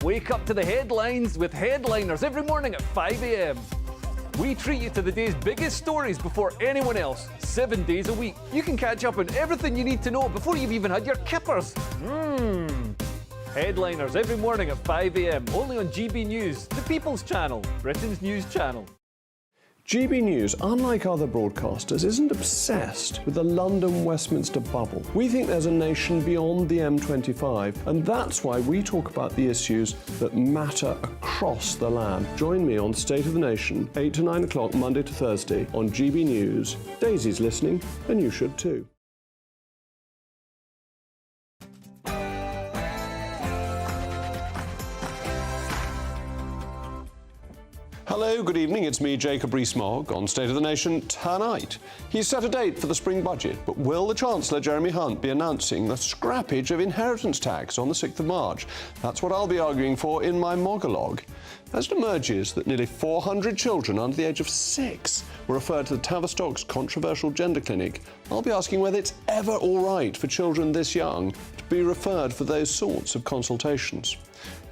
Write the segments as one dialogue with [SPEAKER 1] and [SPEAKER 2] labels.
[SPEAKER 1] Wake up to the headlines with Headliners every morning at 5 a.m. We treat you to the day's biggest stories before anyone else, 7 days a week. You can catch up on everything you need to know before you've even had your kippers. Headliners every morning at 5 a.m. only on GB News, the People's Channel, Britain's news channel.
[SPEAKER 2] GB News, unlike other broadcasters, isn't obsessed with the London-Westminster bubble. We think there's a nation beyond the M25, and that's why we talk about the issues that matter across the land. Join me on State of the Nation, 8 to 9 o'clock, Monday to Thursday, on GB News. Daisy's listening, and you should too. Hello, good evening. It's me, Jacob Rees-Mogg, on State of the Nation tonight. He's set a date for the spring budget, but will the Chancellor, Jeremy Hunt, be announcing the scrappage of inheritance tax on the 6th of March? That's what I'll be arguing for in my monologue. As it emerges that nearly 400 children under the age of 6 were referred to the Tavistock's controversial gender clinic, I'll be asking whether it's ever all right for children this young to be referred for those sorts of consultations.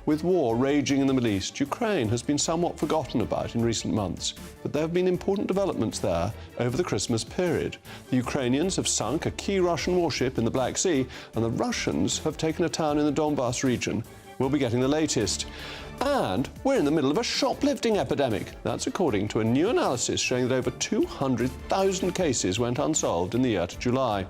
[SPEAKER 2] With war raging in the Middle East, Ukraine has been somewhat forgotten about in recent months, but there have been important developments there over the Christmas period. The Ukrainians have sunk a key Russian warship in the Black Sea, and the Russians have taken a town in the Donbas region. We'll be getting the latest. And we're in the middle of a shoplifting epidemic. That's according to a new analysis showing that over 200,000 cases went unsolved in the year to July.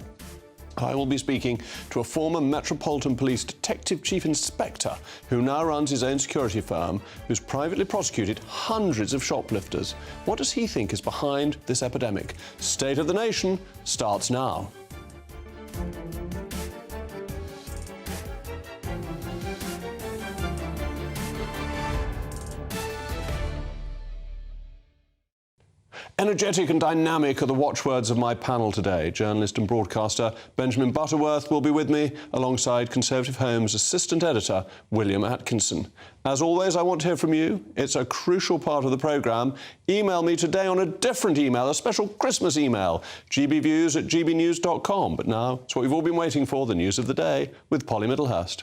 [SPEAKER 2] I will be speaking to a former Metropolitan Police Detective Chief Inspector who now runs his own security firm, who's privately prosecuted hundreds of shoplifters. What does he think is behind this epidemic? State of the Nation starts now. Energetic and dynamic are the watchwords of my panel today. Journalist and broadcaster Benjamin Butterworth will be with me, alongside Conservative Home's assistant editor, William Atkinson. As always, I want to hear from you. It's a crucial part of the programme. Email me today on a different email, a special Christmas email, gbviews@gbnews.com. But now, it's what we've all been waiting for, the news of the day, with Polly Middlehurst.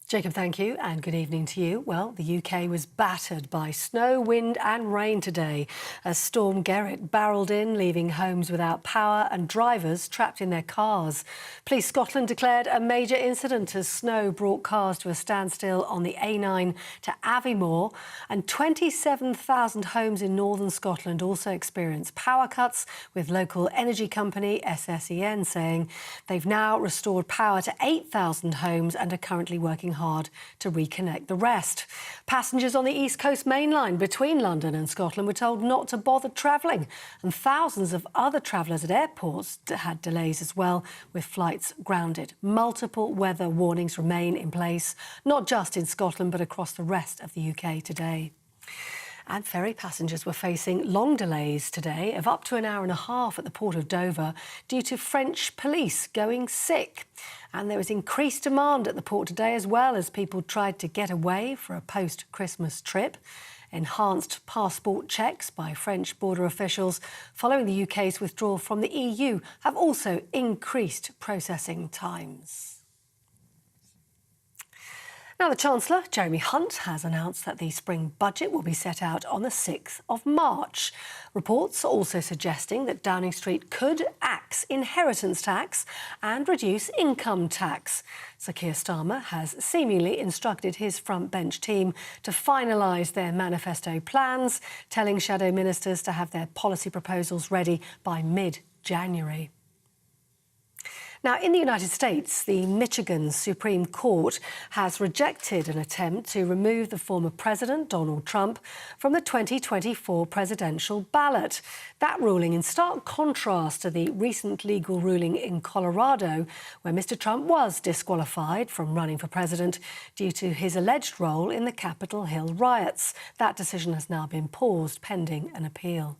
[SPEAKER 3] Jacob, thank you, and good evening to you. Well, the UK was battered by snow, wind and rain today as Storm Gerrit barrelled in, leaving homes without power and drivers trapped in their cars. Police Scotland declared a major incident as snow brought cars to a standstill on the A9 to Aviemore, and 27,000 homes in northern Scotland also experienced power cuts, with local energy company SSEN saying they've now restored power to 8,000 homes and are currently working hard to reconnect the rest. Passengers on the East Coast Main Line between London and Scotland were told not to bother travelling, and thousands of other travellers at airports had delays as well, with flights grounded. Multiple weather warnings remain in place, not just in Scotland but across the rest of the UK today. And ferry passengers were facing long delays today of up to an hour and a half at the port of Dover due to French police going sick. And there was increased demand at the port today as well as people tried to get away for a post-Christmas trip. Enhanced passport checks by French border officials following the UK's withdrawal from the EU have also increased processing times. Now, the Chancellor, Jeremy Hunt, has announced that the spring budget will be set out on the 6th of March. Reports are also suggesting that Downing Street could axe inheritance tax and reduce income tax. Sir Keir Starmer has seemingly instructed his front bench team to finalise their manifesto plans, telling shadow ministers to have their policy proposals ready by mid-January. Now, in the United States, the Michigan Supreme Court has rejected an attempt to remove the former president, Donald Trump, from the 2024 presidential ballot. That ruling in stark contrast to the recent legal ruling in Colorado, where Mr. Trump was disqualified from running for president due to his alleged role in the Capitol Hill riots. That decision has now been paused pending an appeal.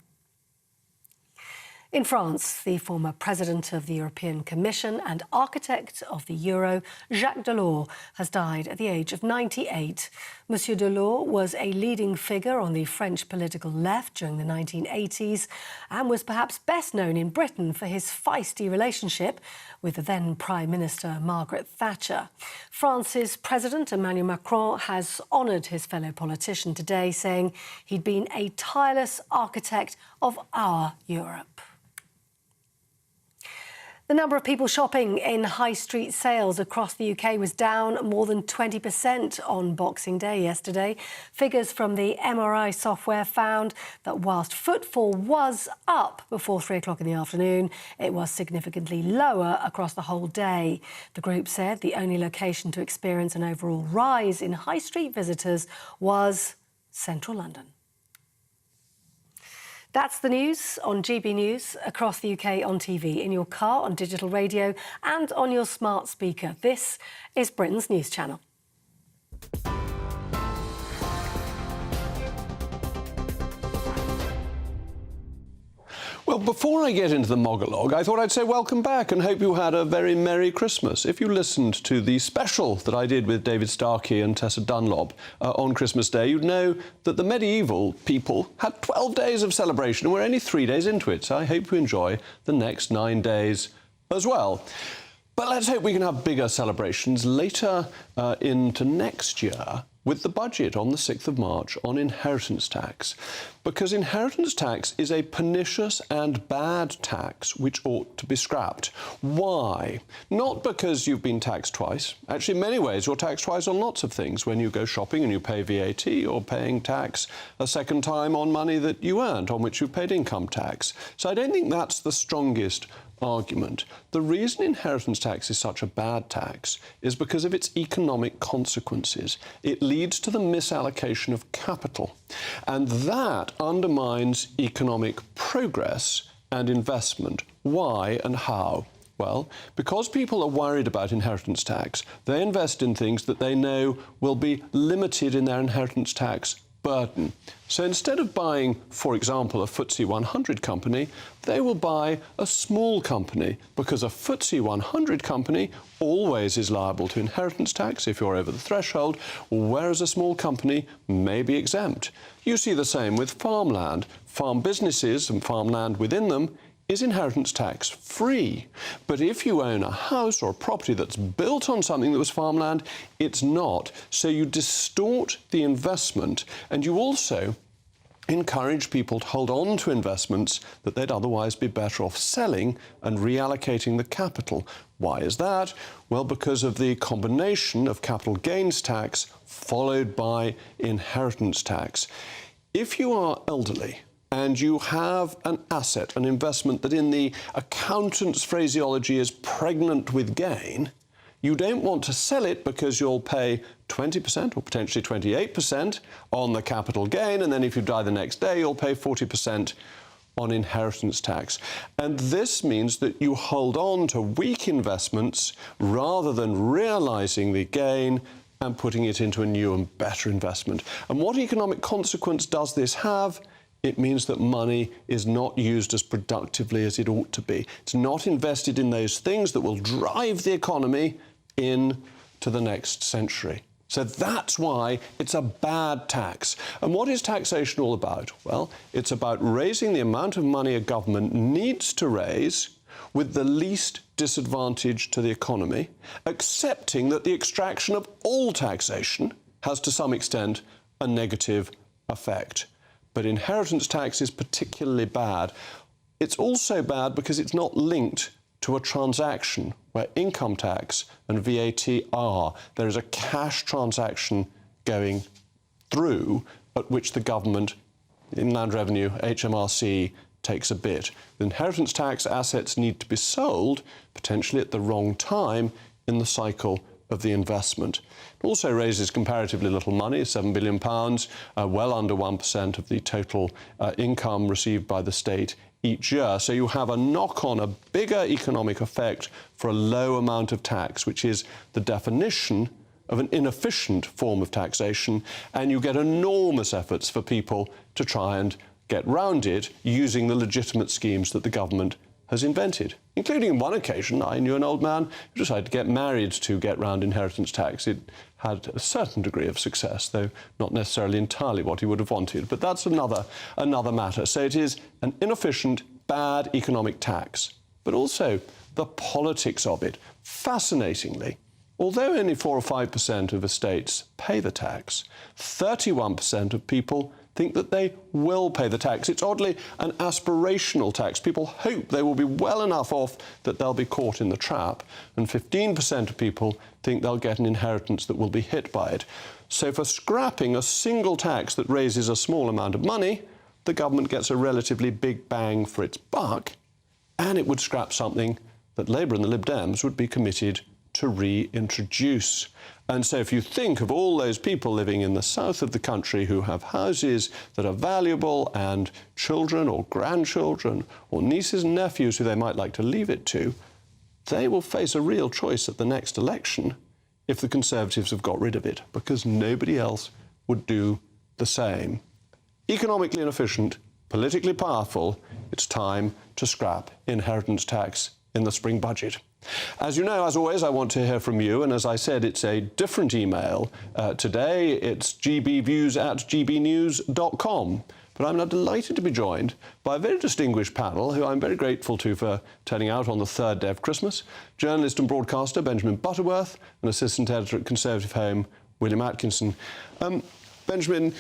[SPEAKER 3] In France, the former president of the European Commission and architect of the euro, Jacques Delors, has died at the age of 98. Monsieur Delors was a leading figure on the French political left during the 1980s and was perhaps best known in Britain for his feisty relationship with the then Prime Minister Margaret Thatcher. France's President Emmanuel Macron has honoured his fellow politician today, saying he'd been a tireless architect of our Europe. The number of people shopping in high street sales across the UK was down more than 20% on Boxing Day yesterday. Figures from the MRI software found that whilst footfall was up before 3 o'clock in the afternoon, it was significantly lower across the whole day. The group said the only location to experience an overall rise in high street visitors was central London. That's the news on GB News, across the UK on TV, in your car, on digital radio and on your smart speaker. This is Britain's News Channel.
[SPEAKER 2] Well, before I get into the monologue, I thought I'd say welcome back and hope you had a very Merry Christmas. If you listened to the special that I did with David Starkey and Tessa Dunlop on Christmas Day, you'd know that the medieval people had 12 days of celebration and we're only 3 days into it, so I hope you enjoy the next 9 days as well. But let's hope we can have bigger celebrations later into next year with the budget on the 6th of March on inheritance tax. Because inheritance tax is a pernicious and bad tax which ought to be scrapped. Why? Not because you've been taxed twice. Actually, in many ways, you're taxed twice on lots of things. When you go shopping and you pay VAT, you're paying tax a second time on money that you earned, on which you've paid income tax. So I don't think that's the strongest argument. The reason inheritance tax is such a bad tax is because of its economic consequences. It leads to the misallocation of capital, and that undermines economic progress and investment. Why and how? Well, because people are worried about inheritance tax, they invest in things that they know will be limited in their inheritance tax burden. So instead of buying, for example, a FTSE 100 company, they will buy a small company, because a FTSE 100 company always is liable to inheritance tax if you're over the threshold, whereas a small company may be exempt. You see the same with farmland. Farm businesses and farmland within them is inheritance tax free. But if you own a house or a property that's built on something that was farmland, it's not. So you distort the investment, and you also encourage people to hold on to investments that they'd otherwise be better off selling and reallocating the capital. Why is that? Well, because of the combination of capital gains tax followed by inheritance tax. If you are elderly and you have an asset, an investment that in the accountant's phraseology is pregnant with gain, you don't want to sell it because you'll pay 20% or potentially 28% on the capital gain, and then if you die the next day, you'll pay 40% on inheritance tax. And this means that you hold on to weak investments rather than realising the gain and putting it into a new and better investment. And what economic consequence does this have? It means that money is not used as productively as it ought to be. It's not invested in those things that will drive the economy into the next century. So that's why it's a bad tax. And what is taxation all about? Well, it's about raising the amount of money a government needs to raise with the least disadvantage to the economy, accepting that the extraction of all taxation has to some extent a negative effect. But inheritance tax is particularly bad. It's also bad because it's not linked to a transaction, where income tax and VAT are. There is a cash transaction going through at which the government, Inland Revenue, HMRC, takes a bit. The inheritance tax assets need to be sold, potentially at the wrong time in the cycle of the investment. It also raises comparatively little money, £7 billion, well under 1% of the total income received by the state each year. So you have a knock-on, a bigger economic effect for a low amount of tax, which is the definition of an inefficient form of taxation, and you get enormous efforts for people to try and get round it using the legitimate schemes that the government has invented, including on one occasion I knew an old man who decided to get married to get round inheritance tax. It had a certain degree of success, though not necessarily entirely what he would have wanted. But that's another matter. So it is an inefficient, bad economic tax, but also the politics of it. Fascinatingly, although only 4 or 5% of estates pay the tax, 31% of people think that they will pay the tax. It's oddly an aspirational tax. People hope they will be well enough off that they'll be caught in the trap, and 15% of people think they'll get an inheritance that will be hit by it. So for scrapping a single tax that raises a small amount of money, the government gets a relatively big bang for its buck, and it would scrap something that Labour and the Lib Dems would be committed to reintroduce. And so if you think of all those people living in the south of the country who have houses that are valuable and children or grandchildren or nieces and nephews who they might like to leave it to, they will face a real choice at the next election if the Conservatives have got rid of it, because nobody else would do the same. Economically inefficient, politically powerful, it's time to scrap inheritance tax in the spring budget. As you know, as always, I want to hear from you, and as I said, it's a different email today. It's gbviews@gbnews.com. But I'm now delighted to be joined by a very distinguished panel who I'm very grateful to for turning out on the third day of Christmas. Journalist and broadcaster Benjamin Butterworth and assistant editor at Conservative Home, William Atkinson. Benjamin,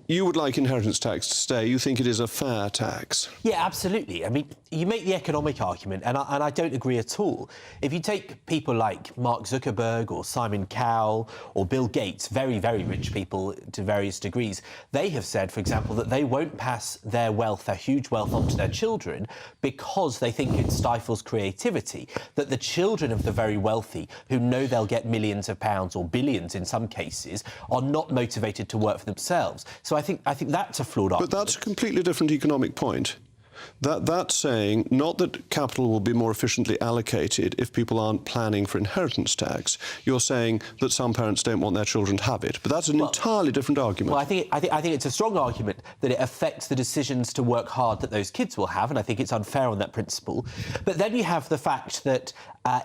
[SPEAKER 2] you would like inheritance tax to stay. You think it is a fair tax?
[SPEAKER 4] Yeah, absolutely. I mean, you make the economic argument, and I don't agree at all. If you take people like Mark Zuckerberg or Simon Cowell or Bill Gates, very, very rich people to various degrees, they have said, for example, that they won't pass their wealth, their huge wealth, onto their children because they think it stifles creativity, that the children of the very wealthy, who know they'll get millions of pounds or billions in some cases, are not motivated to work for themselves. So I think that's a flawed argument.
[SPEAKER 2] But that's a completely different economic point. That's saying not that capital will be more efficiently allocated if people aren't planning for inheritance tax. You're saying that some parents don't want their children to have it. But that's an entirely different argument.
[SPEAKER 4] Well, I think it's a strong argument that it affects the decisions to work hard that those kids will have, and I think it's unfair on that principle. But then you have the fact that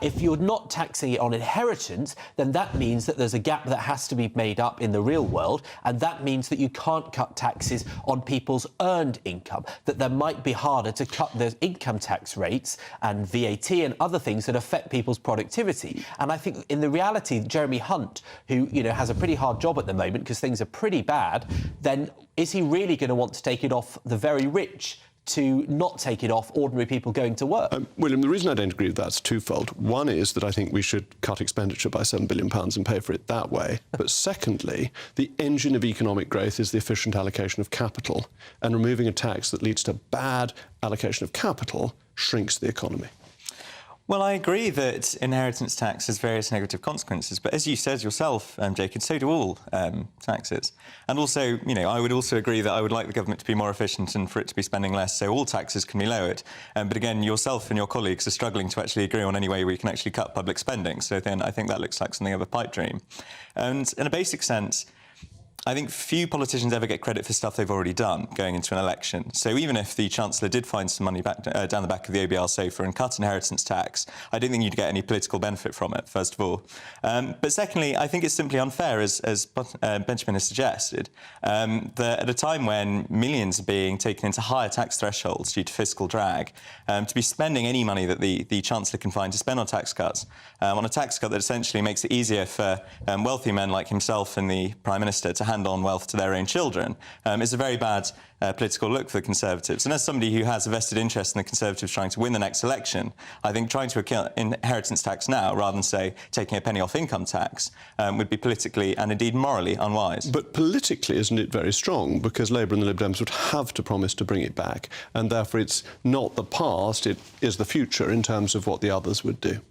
[SPEAKER 4] if you're not taxing it on inheritance, then that means that there's a gap that has to be made up in the real world, and that means that you can't cut taxes on people's earned income, that there might be harder to cut the income tax rates and VAT and other things that affect people's productivity. And I think in the reality, Jeremy Hunt, who has a pretty hard job at the moment because things are pretty bad, then is he really going to want to take it off the very rich to not take it off ordinary people going to work?
[SPEAKER 2] William, the reason I don't agree with that's twofold. One is that I think we should cut expenditure by £7 billion and pay for it that way. But secondly, the engine of economic growth is the efficient allocation of capital, and removing a tax that leads to bad allocation of capital shrinks the economy.
[SPEAKER 5] Well, I agree that inheritance tax has various negative consequences, but as you said yourself, Jacob, so do all taxes. And also, I would also agree that I would like the government to be more efficient and for it to be spending less, so all taxes can be lowered. But again, yourself and your colleagues are struggling to actually agree on any way we can actually cut public spending, so then I think that looks like something of a pipe dream. And in a basic sense, I think few politicians ever get credit for stuff they've already done going into an election. So even if the Chancellor did find some money back, down the back of the OBR sofa and cut inheritance tax, I don't think you'd get any political benefit from it, first of all. But secondly, I think it's simply unfair, as Benjamin has suggested, that at a time when millions are being taken into higher tax thresholds due to fiscal drag, to be spending any money that the Chancellor can find to spend on tax cuts, on a tax cut that essentially makes it easier for wealthy men like himself and the Prime Minister to hand on wealth to their own children, is a very bad political look for the Conservatives. And as somebody who has a vested interest in the Conservatives trying to win the next election, I think trying to kill inheritance tax now, rather than, say, taking a penny off income tax, would be politically and indeed morally unwise.
[SPEAKER 2] But politically, isn't it very strong? Because Labour and the Lib Dems would have to promise to bring it back, and therefore it's not the past, it is the future in terms of what the others would do.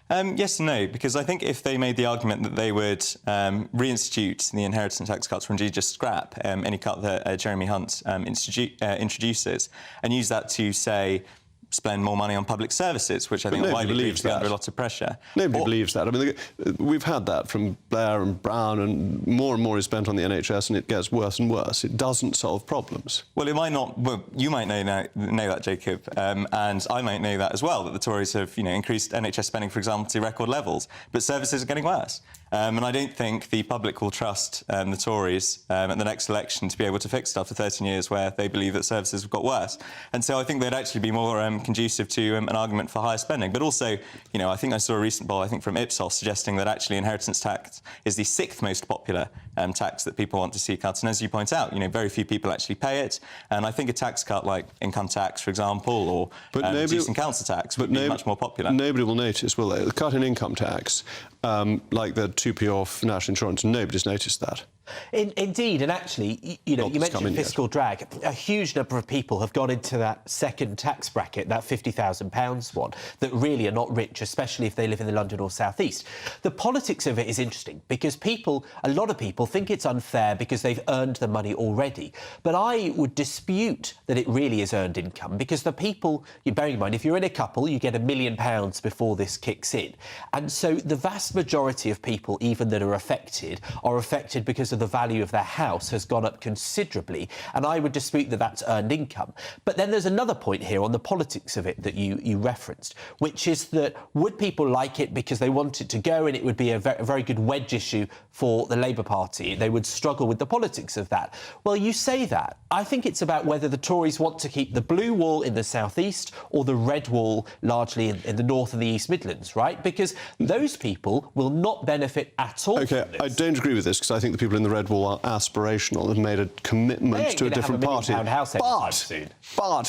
[SPEAKER 5] Yes and no, because I think if they made the argument that they would reinstitute the inheritance tax cuts, or indeed just scrap any cut that Jeremy Hunt introduces, and use that to, say, spend more money on public services, which I think are widely believed to be under a lot of pressure.
[SPEAKER 2] Nobody believes that. I mean, we've had that from Blair and Brown, and more is spent on the NHS, and it gets worse and worse. It doesn't solve problems.
[SPEAKER 5] Well, it might not. Well, you might know that, Jacob, and I might know that as well. That the Tories have, increased NHS spending, for example, to record levels, but services are getting worse. And I don't think the public will trust the Tories at the next election to be able to fix stuff for 13 years where they believe that services have got worse. And so I think they'd actually be more conducive to an argument for higher spending. But also, I think I saw a recent poll, I think from Ipsos, suggesting that actually inheritance tax is the 6th most popular tax that people want to see cut. And as you point out, very few people actually pay it. And I think a tax cut like income tax, for example, or reducing council tax would be much more popular.
[SPEAKER 2] Nobody will notice, will they? The cut in income tax, like the 2p off national insurance, nobody's noticed that.
[SPEAKER 4] Indeed, and actually, you mentioned fiscal drag. A huge number of people have gone into that second tax bracket, that £50,000 one, that really are not rich, especially if they live in the London or South East. The politics of it is interesting because a lot of people think it's unfair because they've earned the money already. But I would dispute that it really is earned income because the people, bearing in mind, if you're in a couple, you get £1 million before this kicks in. And so the vast majority of people, even that are affected because of the value of their house has gone up considerably, and I would dispute that that's earned income. But then there's another point here on the politics of it that you referenced, which is that would people like it because they want it to go and it would be a very good wedge issue for the Labour Party? They would struggle with the politics of that. Well, you say that. I think it's about whether the Tories want to keep the blue wall in the South East or the red wall largely in the North and the East Midlands, right? Because those people will not benefit at all.
[SPEAKER 2] OK, I don't agree with this because I think the people in the red wall are aspirational and made a commitment to a different party. But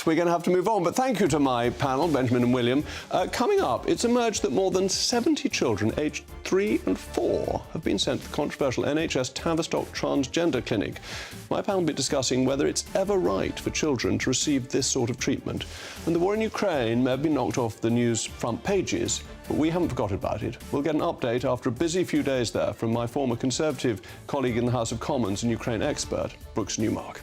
[SPEAKER 2] we're going to have to move on. But thank you to my panel, Benjamin and William. Coming up, it's emerged that more than 70 children aged 3 and 4 have been sent to the controversial NHS Tavistock Transgender Clinic. My panel will be discussing whether it's ever right for children to receive this sort of treatment. And the war in Ukraine may have been knocked off the news front pages, but we haven't forgotten about it. We'll get an update after a busy few days there from my former Conservative colleague in the House of Commons and Ukraine expert, Brooks Newmark.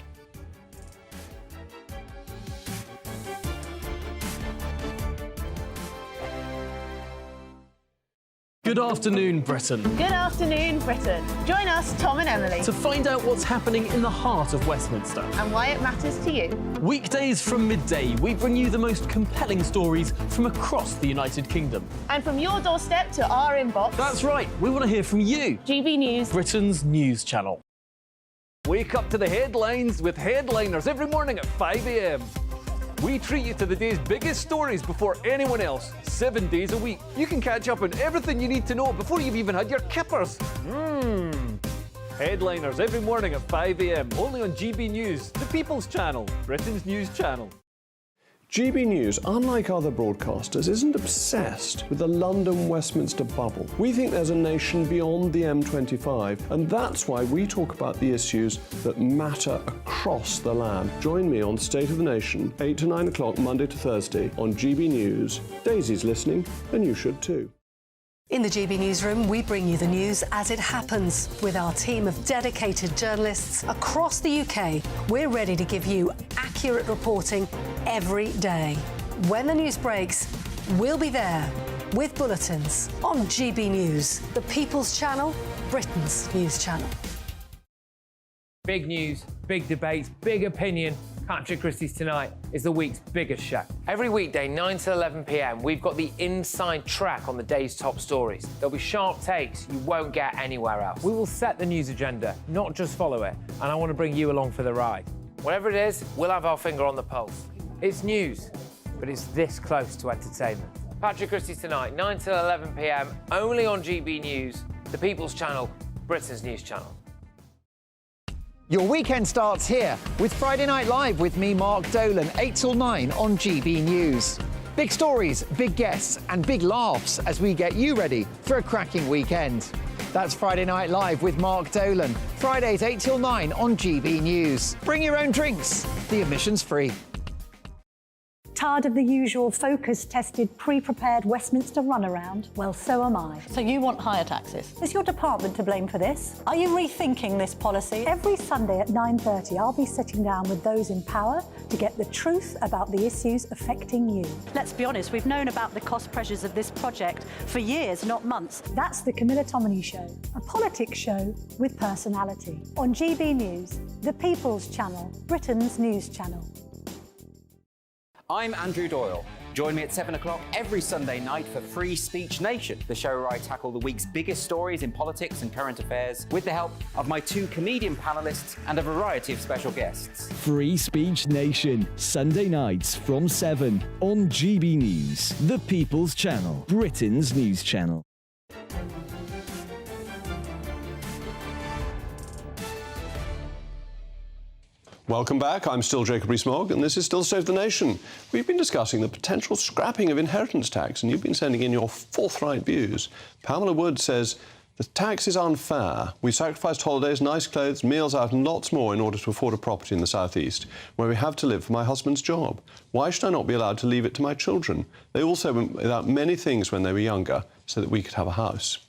[SPEAKER 1] Good afternoon, Britain.
[SPEAKER 6] Good afternoon, Britain. Join us, Tom and Emily,
[SPEAKER 1] To find out what's happening in the heart of Westminster.
[SPEAKER 6] and why it matters to you.
[SPEAKER 1] Weekdays from midday, we bring you the most compelling stories from across the United Kingdom.
[SPEAKER 6] And from your doorstep to our inbox,
[SPEAKER 1] That's right, we want to hear from you,
[SPEAKER 6] GB News.
[SPEAKER 1] Britain's news channel. Wake up to the headlines with headliners every morning at 5 a.m. We treat you to the day's biggest stories before anyone else, 7 days a week. You can catch up on everything you need to know before you've even had your kippers. Headliners every morning at 5 a.m, only on GB News, the People's Channel, Britain's news channel.
[SPEAKER 2] GB News, unlike other broadcasters, isn't obsessed with the London-Westminster bubble. We think there's a nation beyond the M25, and that's why we talk about the issues that matter across the land. Join me on State of the Nation, 8 to 9 o'clock, Monday to Thursday, on GB News. Daisy's listening, and you should too.
[SPEAKER 3] In the GB Newsroom, we bring you the news as it happens. With our team of dedicated journalists across the UK, we're ready to give you accurate reporting every day. When the news breaks, we'll be there with bulletins on GB News, the People's Channel, Britain's news channel.
[SPEAKER 7] Big news, big debates, big opinion. Patrick Christie's Tonight is the week's biggest show.
[SPEAKER 8] Every weekday, 9 to 11 p.m, we've got the inside track on the day's top stories. There'll be sharp takes you won't get anywhere else.
[SPEAKER 7] We will set the news agenda, not just follow it, and I want to bring you along for the ride.
[SPEAKER 8] Whatever it is, we'll have our finger on the pulse.
[SPEAKER 7] It's news, but it's this close to entertainment.
[SPEAKER 8] Patrick Christie's Tonight, 9 to 11 p.m, only on GB News, the People's Channel, Britain's news channel.
[SPEAKER 9] Your weekend starts here with Friday Night Live with me, Mark Dolan, 8 till 9 on GB News. Big stories, big guests and big laughs as we get you ready for a cracking weekend. That's Friday Night Live with Mark Dolan, Fridays 8 till 9 on GB News. Bring your own drinks, the admission's free.
[SPEAKER 10] Tired of the usual focus-tested, pre-prepared Westminster runaround? Well, so am I.
[SPEAKER 11] So you want higher taxes?
[SPEAKER 10] Is your department to blame for this? Are you rethinking this policy? Every Sunday at 9:30, I'll be sitting down with those in power to get the truth about the issues affecting you.
[SPEAKER 11] Let's be honest, we've known about the cost pressures of this project for years, not months.
[SPEAKER 10] That's the Camilla Tominey Show, a politics show with personality. On GB News, the People's Channel, Britain's news channel.
[SPEAKER 12] I'm Andrew Doyle. Join me at 7 o'clock every Sunday night for Free Speech Nation, the show where I tackle the week's biggest stories in politics and current affairs with the help of my 2 comedian panellists and a variety of special guests.
[SPEAKER 13] Free Speech Nation, Sunday nights from 7 on GB News, the People's Channel, Britain's news channel.
[SPEAKER 2] Welcome back. I'm still Jacob Rees-Mogg, and this is still State of the Nation. We've been discussing the potential scrapping of inheritance tax, and you've been sending in your forthright views. Pamela Wood says the tax is unfair. We sacrificed holidays, nice clothes, meals out, and lots more in order to afford a property in the southeast, where we have to live for my husband's job. Why should I not be allowed to leave it to my children? They also went without many things when they were younger, so that we could have a house.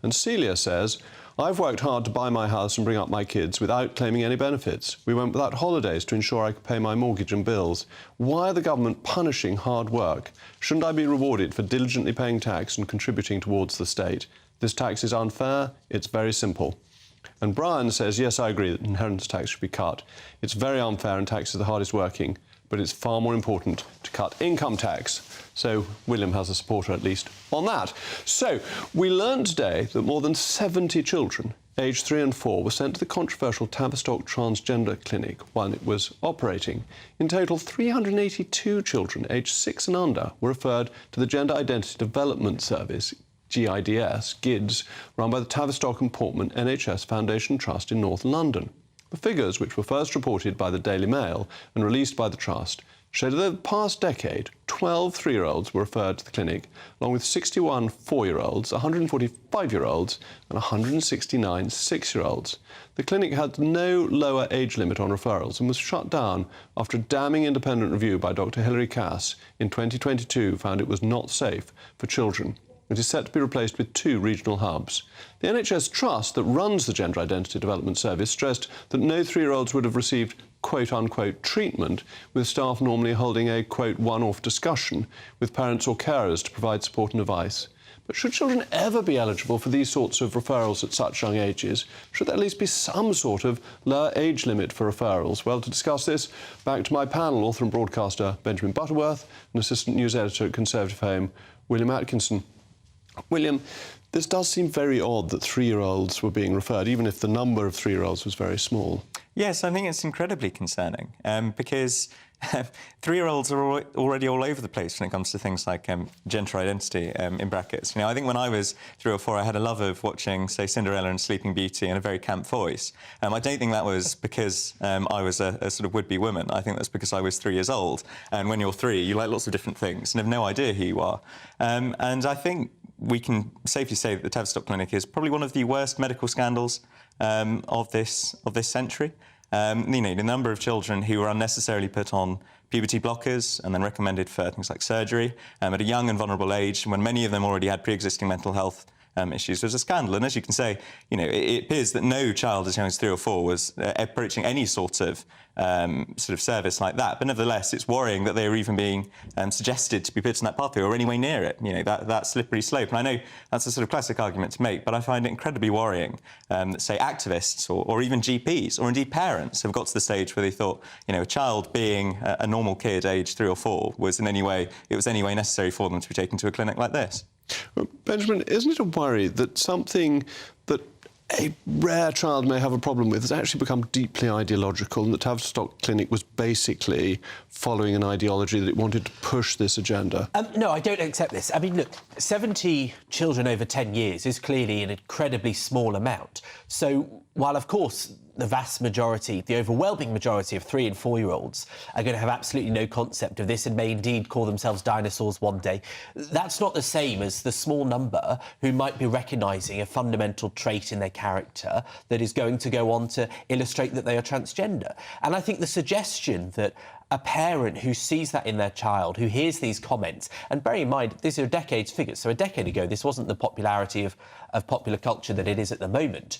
[SPEAKER 2] And Celia says, I've worked hard to buy my house and bring up my kids without claiming any benefits. We went without holidays to ensure I could pay my mortgage and bills. Why are the government punishing hard work? Shouldn't I be rewarded for diligently paying tax and contributing towards the state? This tax is unfair. It's very simple. And Brian says, yes, I agree that inheritance tax should be cut. It's very unfair and taxes the hardest working, but it's far more important to cut income tax. So William has a supporter, at least, on that. So we learned today that more than 70 children, aged 3 and 4, were sent to the controversial Tavistock Transgender Clinic while it was operating. In total, 382 children, aged 6 and under, were referred to the Gender Identity Development Service, GIDS, run by the Tavistock and Portman NHS Foundation Trust in North London. The figures, which were first reported by the Daily Mail and released by the Trust, showed that over the past decade, 12 3-year-olds were referred to the clinic, along with 61 4-year-olds, 145 year-olds and 169 6-year-olds. The clinic had no lower age limit on referrals and was shut down after a damning independent review by Dr. Hilary Cass in 2022 found it was not safe for children. It is set to be replaced with 2 regional hubs. The NHS Trust that runs the Gender Identity Development Service stressed that no 3-year-olds would have received quote-unquote treatment, with staff normally holding a quote one-off discussion with parents or carers to provide support and advice. But should children ever be eligible for these sorts of referrals at such young ages? Should there at least be some sort of lower age limit for referrals? Well, to discuss this, back to my panel, author and broadcaster Benjamin Butterworth and assistant news editor at Conservative Home, William Atkinson. William, this does seem very odd that 3-year-olds were being referred, even if the number of 3-year-olds was very small.
[SPEAKER 5] Yes, I think it's incredibly concerning because 3-year-olds are already all over the place when it comes to things like gender identity, in brackets. You know, I think when I was 3 or 4, I had a love of watching, say, Cinderella and Sleeping Beauty in a very camp voice. I don't think that was because I was a sort of would-be woman. I think that's because I was 3 years old. And when you're 3, you like lots of different things and have no idea who you are. And I think we can safely say that the Tavistock Clinic is probably one of the worst medical scandals of this century. You know, the number of children who were unnecessarily put on puberty blockers and then recommended for things like surgery at a young and vulnerable age, when many of them already had pre-existing mental health issues, was a scandal. And as you can say, you know, it appears that no child as young as 3 or 4 was approaching any sort of service like that. But nevertheless, it's worrying that they were even being suggested to be put in that pathway or anywhere near it. You know, that slippery slope. And I know that's a sort of classic argument to make, but I find it incredibly worrying that, say, activists or even GPs or indeed parents have got to the stage where they thought, you know, a child being a normal kid, aged 3 or 4, was in any way necessary for them to be taken to a clinic like this.
[SPEAKER 2] Benjamin, isn't it a worry that something that a rare child may have a problem with has actually become deeply ideological, and the Tavistock Clinic was basically following an ideology that it wanted to push this agenda?
[SPEAKER 4] No, I don't accept this. I mean, look, 70 children over 10 years is clearly an incredibly small amount. So while, of course, the vast majority, the overwhelming majority of 3 and 4-year-olds are going to have absolutely no concept of this and may indeed call themselves dinosaurs one day, that's not the same as the small number who might be recognising a fundamental trait in their character that is going to go on to illustrate that they are transgender. And I think the suggestion that a parent who sees that in their child, who hears these comments, and bearing in mind, these are decades figures, so a decade ago, this wasn't the popularity of popular culture that it is at the moment.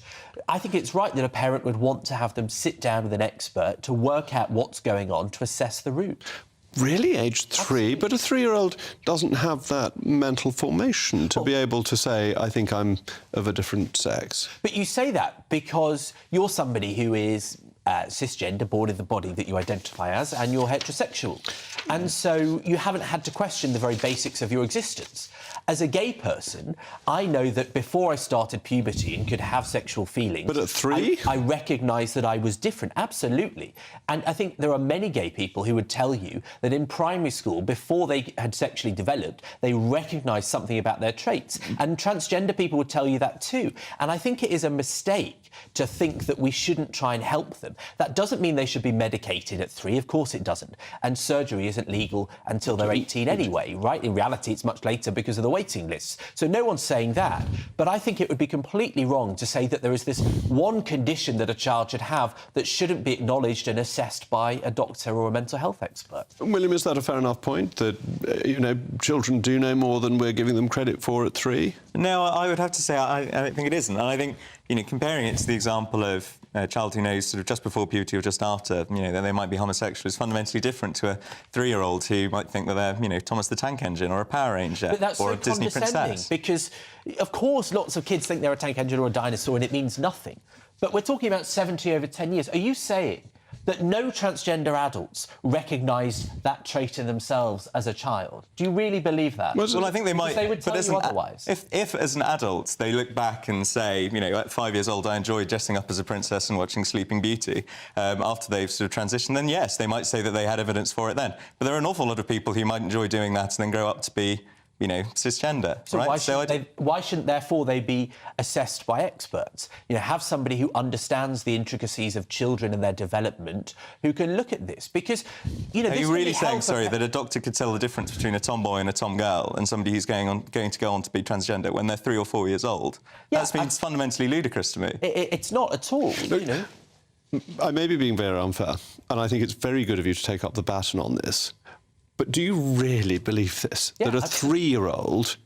[SPEAKER 4] I think it's right that a parent would want to have them sit down with an expert to work out what's going on, to assess the root.
[SPEAKER 2] Really, aged 3? But a 3-year-old doesn't have that mental formation to be able to say, I think I'm of a different sex.
[SPEAKER 4] But you say that because you're somebody who is cisgender, born in the body that you identify as, and you're heterosexual. And so you haven't had to question the very basics of your existence. As a gay person, I know that before I started puberty and could have sexual feelings...
[SPEAKER 2] But at 3?
[SPEAKER 4] I recognised that I was different, absolutely. And I think there are many gay people who would tell you that in primary school, before they had sexually developed, they recognised something about their traits. And transgender people would tell you that too. And I think it is a mistake to think that we shouldn't try and help them. That doesn't mean they should be medicated at 3, of course it doesn't. And surgery isn't legal until they're 18 anyway, right? In reality, it's much later because of the waiting lists. So no one's saying that. But I think it would be completely wrong to say that there is this one condition that a child should have that shouldn't be acknowledged and assessed by a doctor or a mental health expert.
[SPEAKER 2] William, is that a fair enough point, that, you know, children do know more than we're giving them credit for at 3?
[SPEAKER 5] No, I would have to say I don't think it isn't. And I think, you know, comparing it to the example of a child who knows sort of just before puberty or just after, you know, that they might be homosexual is fundamentally different to a 3-year-old who might think that they're, you know, Thomas the Tank Engine or a Power Ranger
[SPEAKER 4] but that's
[SPEAKER 5] or
[SPEAKER 4] so
[SPEAKER 5] a Disney princess.
[SPEAKER 4] Because, of course, lots of kids think they're a tank engine or a dinosaur and it means nothing. But we're talking about 70 over 10 years. Are you saying that no transgender adults recognised that trait in themselves as a child? Do you really believe that?
[SPEAKER 5] Well, I think they might.
[SPEAKER 4] They would tell you otherwise.
[SPEAKER 5] If, as an adult, they look back and say, you know, at 5 years old, I enjoyed dressing up as a princess and watching Sleeping Beauty, after they've sort of transitioned, then yes, they might say that they had evidence for it then. But there are an awful lot of people who might enjoy doing that and then grow up to be, you know, cisgender,
[SPEAKER 4] so
[SPEAKER 5] right?
[SPEAKER 4] Why shouldn't, therefore, they be assessed by experts? You know, have somebody who understands the intricacies of children and their development who can look at this. Because, you know...
[SPEAKER 5] Are you really saying, sorry, that a doctor could tell the difference between a tomboy and a tomgirl and somebody who's going to go on to be transgender when they're 3 or 4 years old? Yeah, that seems fundamentally ludicrous to me.
[SPEAKER 4] It's not at all, you know.
[SPEAKER 2] I may be being very unfair, and I think it's very good of you to take up the baton on this. But do you really believe this?
[SPEAKER 4] Yeah,
[SPEAKER 2] that a 3-year-old,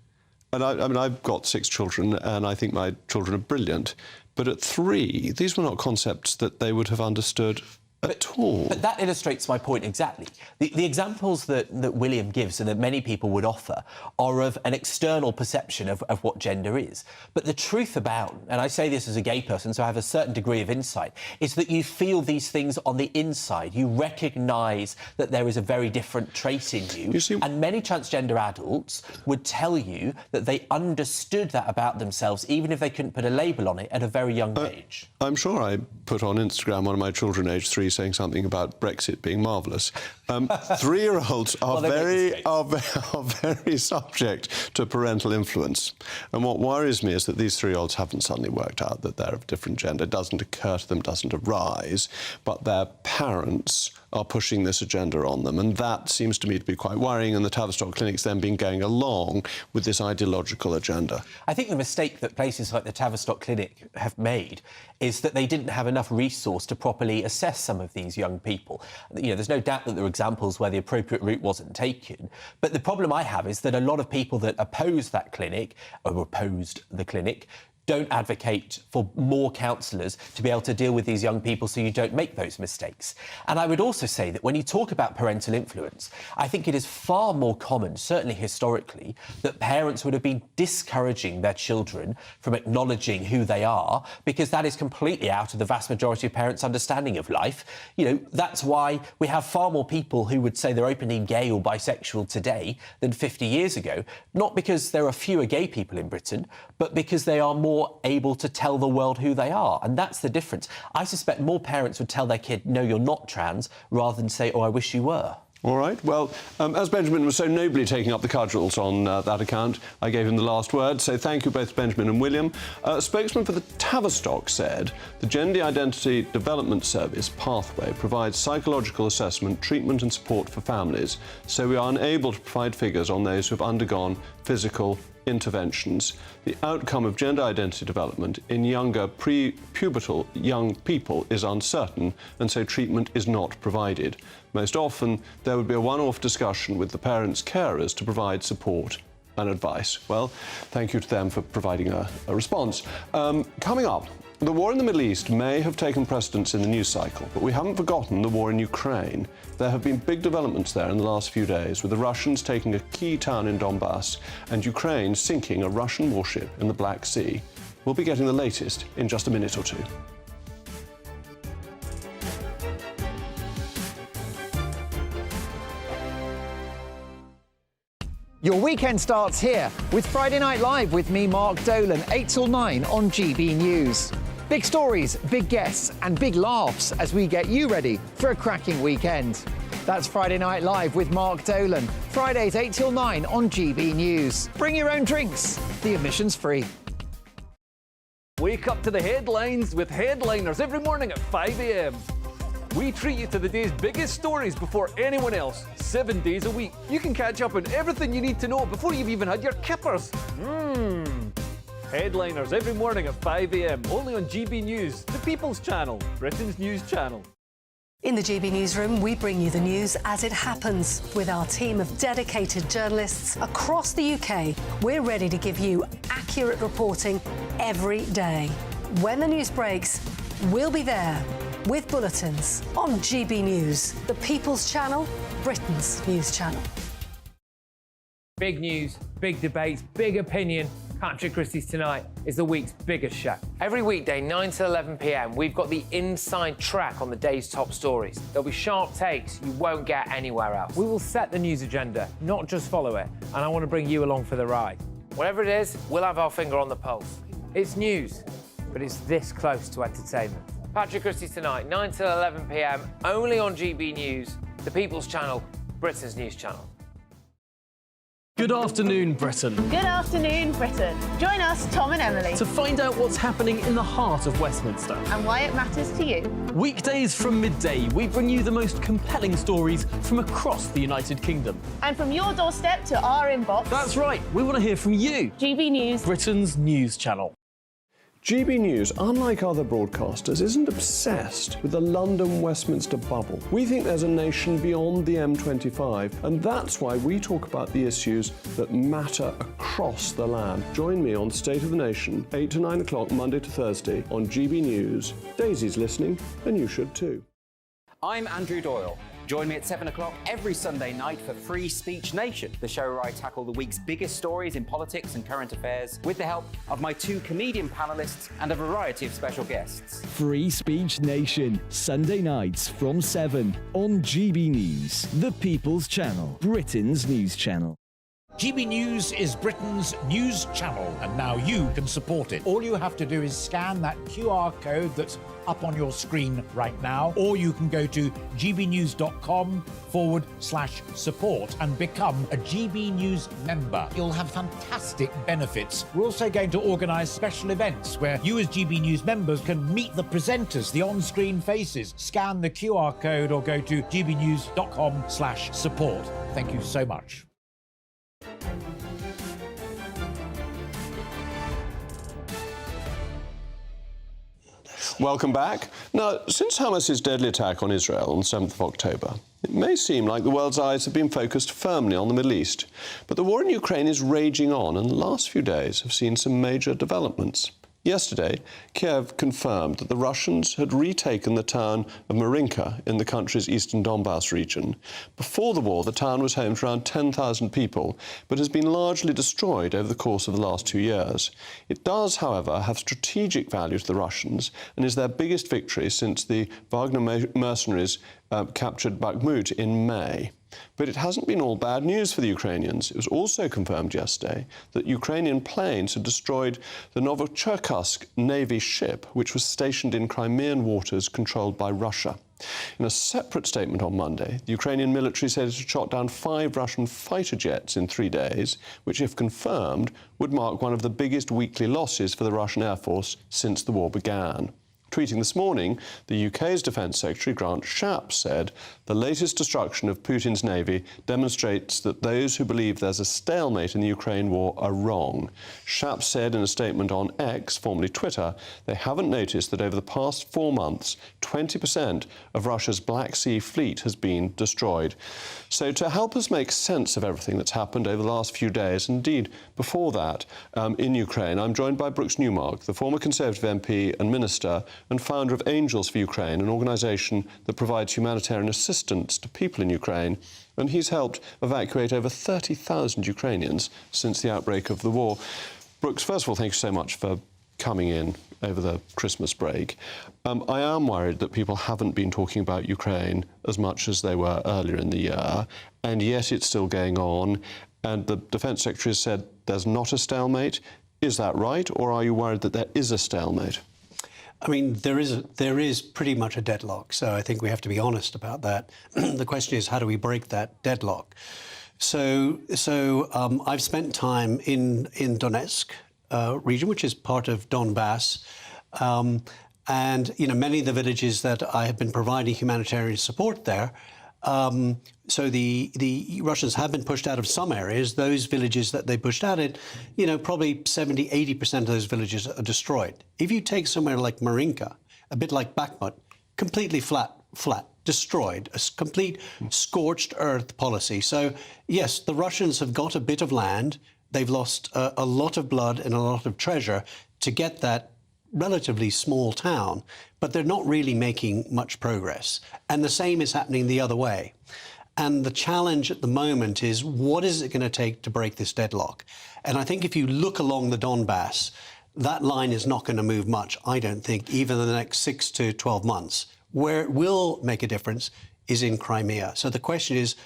[SPEAKER 2] and I mean, I've got 6 children, and I think my children are brilliant, but at 3, these were not concepts that they would have understood at all.
[SPEAKER 4] But that illustrates my point exactly. The examples that William gives and that many people would offer are of an external perception of what gender is. But the truth about, and I say this as a gay person, so I have a certain degree of insight, is that you feel these things on the inside. You recognise that there is a very different trait in you.
[SPEAKER 2] You see,
[SPEAKER 4] and many transgender adults would tell you that they understood that about themselves, even if they couldn't put a label on it at a very young age.
[SPEAKER 2] I'm sure I put on Instagram one of my children, aged 3, saying something about Brexit being marvellous. 3-year-olds are very subject to parental influence. And what worries me is that these 3-year-olds haven't suddenly worked out that they're of a different gender. It doesn't occur to them, doesn't arise, but their parents are pushing this agenda on them, and that seems to me to be quite worrying, and the Tavistock Clinic's then been going along with this ideological agenda.
[SPEAKER 4] I think the mistake that places like the Tavistock Clinic have made is that they didn't have enough resource to properly assess some of these young people. You know, there's no doubt that there are examples where the appropriate route wasn't taken, but the problem I have is that a lot of people that oppose that clinic, or opposed the clinic, don't advocate for more counsellors to be able to deal with these young people so you don't make those mistakes. And I would also say that when you talk about parental influence, I think it is far more common, certainly historically, that parents would have been discouraging their children from acknowledging who they are, because that is completely out of the vast majority of parents' understanding of life. You know, that's why we have far more people who would say they're openly gay or bisexual today than 50 years ago, not because there are fewer gay people in Britain, but because they are more able to tell the world who they are. And that's the difference. I suspect more parents would tell their kid, no, you're not trans, rather than say, oh, I wish you were.
[SPEAKER 2] All right. Well, as Benjamin was so nobly taking up the cudgels on that account, I gave him the last word. So thank you both, Benjamin and William. A spokesman for the Tavistock said the Gender Identity Development Service pathway provides psychological assessment, treatment and support for families. So we are unable to provide figures on those who have undergone physical interventions. The outcome of gender identity development in younger pre-pubertal young people is uncertain, and so treatment is not provided. Most often, there would be a one-off discussion with the parents' carers to provide support and advice. Well, thank you to them for providing a response. Coming up, the war in the Middle East may have taken precedence in the news cycle, but we haven't forgotten the war in Ukraine. There have been big developments there in the last few days, with the Russians taking a key town in Donbass and Ukraine sinking a Russian warship in the Black Sea. We'll be getting the latest in just a minute or two.
[SPEAKER 9] Your weekend starts here with Friday Night Live with me, Mark Dolan, 8 till 9 on GB News. Big stories, big guests and big laughs as we get you ready for a cracking weekend. That's Friday Night Live with Mark Dolan, Fridays 8 till 9 on GB News. Bring your own drinks, the admission's free.
[SPEAKER 1] Wake up to the headlines with headliners every morning at 5 a.m. We treat you to the day's biggest stories before anyone else, 7 days a week. You can catch up on everything you need to know before you've even had your kippers. Headliners every morning at 5 a.m, only on GB News, the People's Channel, Britain's news channel.
[SPEAKER 3] In the GB Newsroom, we bring you the news as it happens. With our team of dedicated journalists across the UK, we're ready to give you accurate reporting every day. When the news breaks, we'll be there with bulletins on GB News, the People's Channel, Britain's news channel.
[SPEAKER 7] Big news, big debates, big opinion. Patrick Christie's Tonight is the week's biggest show.
[SPEAKER 8] Every weekday, 9 to 11 p.m, we've got the inside track on the day's top stories. There'll be sharp takes you won't get anywhere else.
[SPEAKER 7] We will set the news agenda, not just follow it, and I want to bring you along for the ride.
[SPEAKER 8] Whatever it is, we'll have our finger on the pulse.
[SPEAKER 7] It's news, but it's this close to entertainment.
[SPEAKER 8] Patrick Christie's Tonight, 9 to 11 p.m, only on GB News, the People's Channel, Britain's news channel.
[SPEAKER 1] Good afternoon, Britain.
[SPEAKER 6] Good afternoon, Britain. Join us, Tom and Emily,
[SPEAKER 1] To find out what's happening in the heart of Westminster.
[SPEAKER 6] and why it matters to you.
[SPEAKER 1] Weekdays from midday, we bring you the most compelling stories from across the United Kingdom.
[SPEAKER 6] And from your doorstep to our inbox,
[SPEAKER 1] That's right, we want to hear from you,
[SPEAKER 6] GB News.
[SPEAKER 1] Britain's news channel.
[SPEAKER 2] GB News, unlike other broadcasters, isn't obsessed with the London-Westminster bubble. We think there's a nation beyond the M25, and that's why we talk about the issues that matter across the land. Join me on State of the Nation, 8 to 9 o'clock, Monday to Thursday, on GB News. Daisy's listening, and you should too.
[SPEAKER 12] I'm Andrew Doyle. Join me at 7 o'clock every Sunday night for Free Speech Nation, the show where I tackle the week's biggest stories in politics and current affairs with the help of my 2 comedian panellists and a variety of special guests.
[SPEAKER 13] Free Speech Nation, Sunday nights from 7 on GB News, the People's Channel, Britain's news channel.
[SPEAKER 14] GB News is Britain's news channel, and now you can support it. All you have to do is scan that QR code that's up on your screen right now, or you can go to gbnews.com/support and become a GB News member. You'll have fantastic benefits. We're also going to organise special events where you as GB News members can meet the presenters, the on-screen faces. Scan the QR code or go to gbnews.com/support. Thank you so much.
[SPEAKER 2] Welcome back. Now, since Hamas's deadly attack on Israel on the 7th of October, it may seem like the world's eyes have been focused firmly on the Middle East. But the war in Ukraine is raging on, and the last few days have seen some major developments. Yesterday, Kiev confirmed that the Russians had retaken the town of Marinka in the country's eastern Donbass region. Before the war, the town was home to around 10,000 people, but has been largely destroyed over the course of the last 2 years. It does, however, have strategic value to the Russians and is their biggest victory since the Wagner mercenaries captured Bakhmut in May. But it hasn't been all bad news for the Ukrainians. It was also confirmed yesterday that Ukrainian planes had destroyed the Novocherkassk Navy ship, which was stationed in Crimean waters controlled by Russia. In a separate statement on Monday, the Ukrainian military said it had shot down 5 Russian fighter jets in 3 days, which, if confirmed, would mark one of the biggest weekly losses for the Russian Air Force since the war began. Tweeting this morning, the UK's Defence Secretary, Grant Shapps, said the latest destruction of Putin's navy demonstrates that those who believe there's a stalemate in the Ukraine war are wrong. Shapps said in a statement on X, formerly Twitter, they haven't noticed that over the past 4 months, 20% of Russia's Black Sea fleet has been destroyed. So to help us make sense of everything that's happened over the last few days, indeed before that, in Ukraine, I'm joined by Rees-Mogg, the former Conservative MP and Minister and founder of Angels for Ukraine, an organisation that provides humanitarian assistance to people in Ukraine. And he's helped evacuate over 30,000 Ukrainians since the outbreak of the war. Brooks, first of all, thank you so much for coming in over the Christmas break. I am worried that people haven't been talking about Ukraine as much as they were earlier in the year, and yet it's still going on. And the Defence Secretary has said there's not a stalemate. Is that right, or are you worried that there is a stalemate?
[SPEAKER 15] I mean, there is pretty much a deadlock, so I think we have to be honest about that. The question is, how do we break that deadlock? So I've spent time in Donetsk region, which is part of Donbass, and many of the villages that I have been providing humanitarian support there. So the Russians have been pushed out of some areas. Those villages that they pushed out in, probably 70–80% of those villages are destroyed. If you take somewhere like Marinka, a bit like Bakhmut, completely flat, destroyed, a complete scorched earth policy. So yes, the Russians have got a bit of land. They've lost a lot of blood and a lot of treasure to get that relatively small town, but they're not really making much progress. And the same is happening the other way. And the challenge at the moment is, what is it going to take to break this deadlock? And I think if you look along the Donbass, that line is not going to move much, I don't think, even in the next 6 to 12 months. Where it will make a difference is in Crimea. So the question is,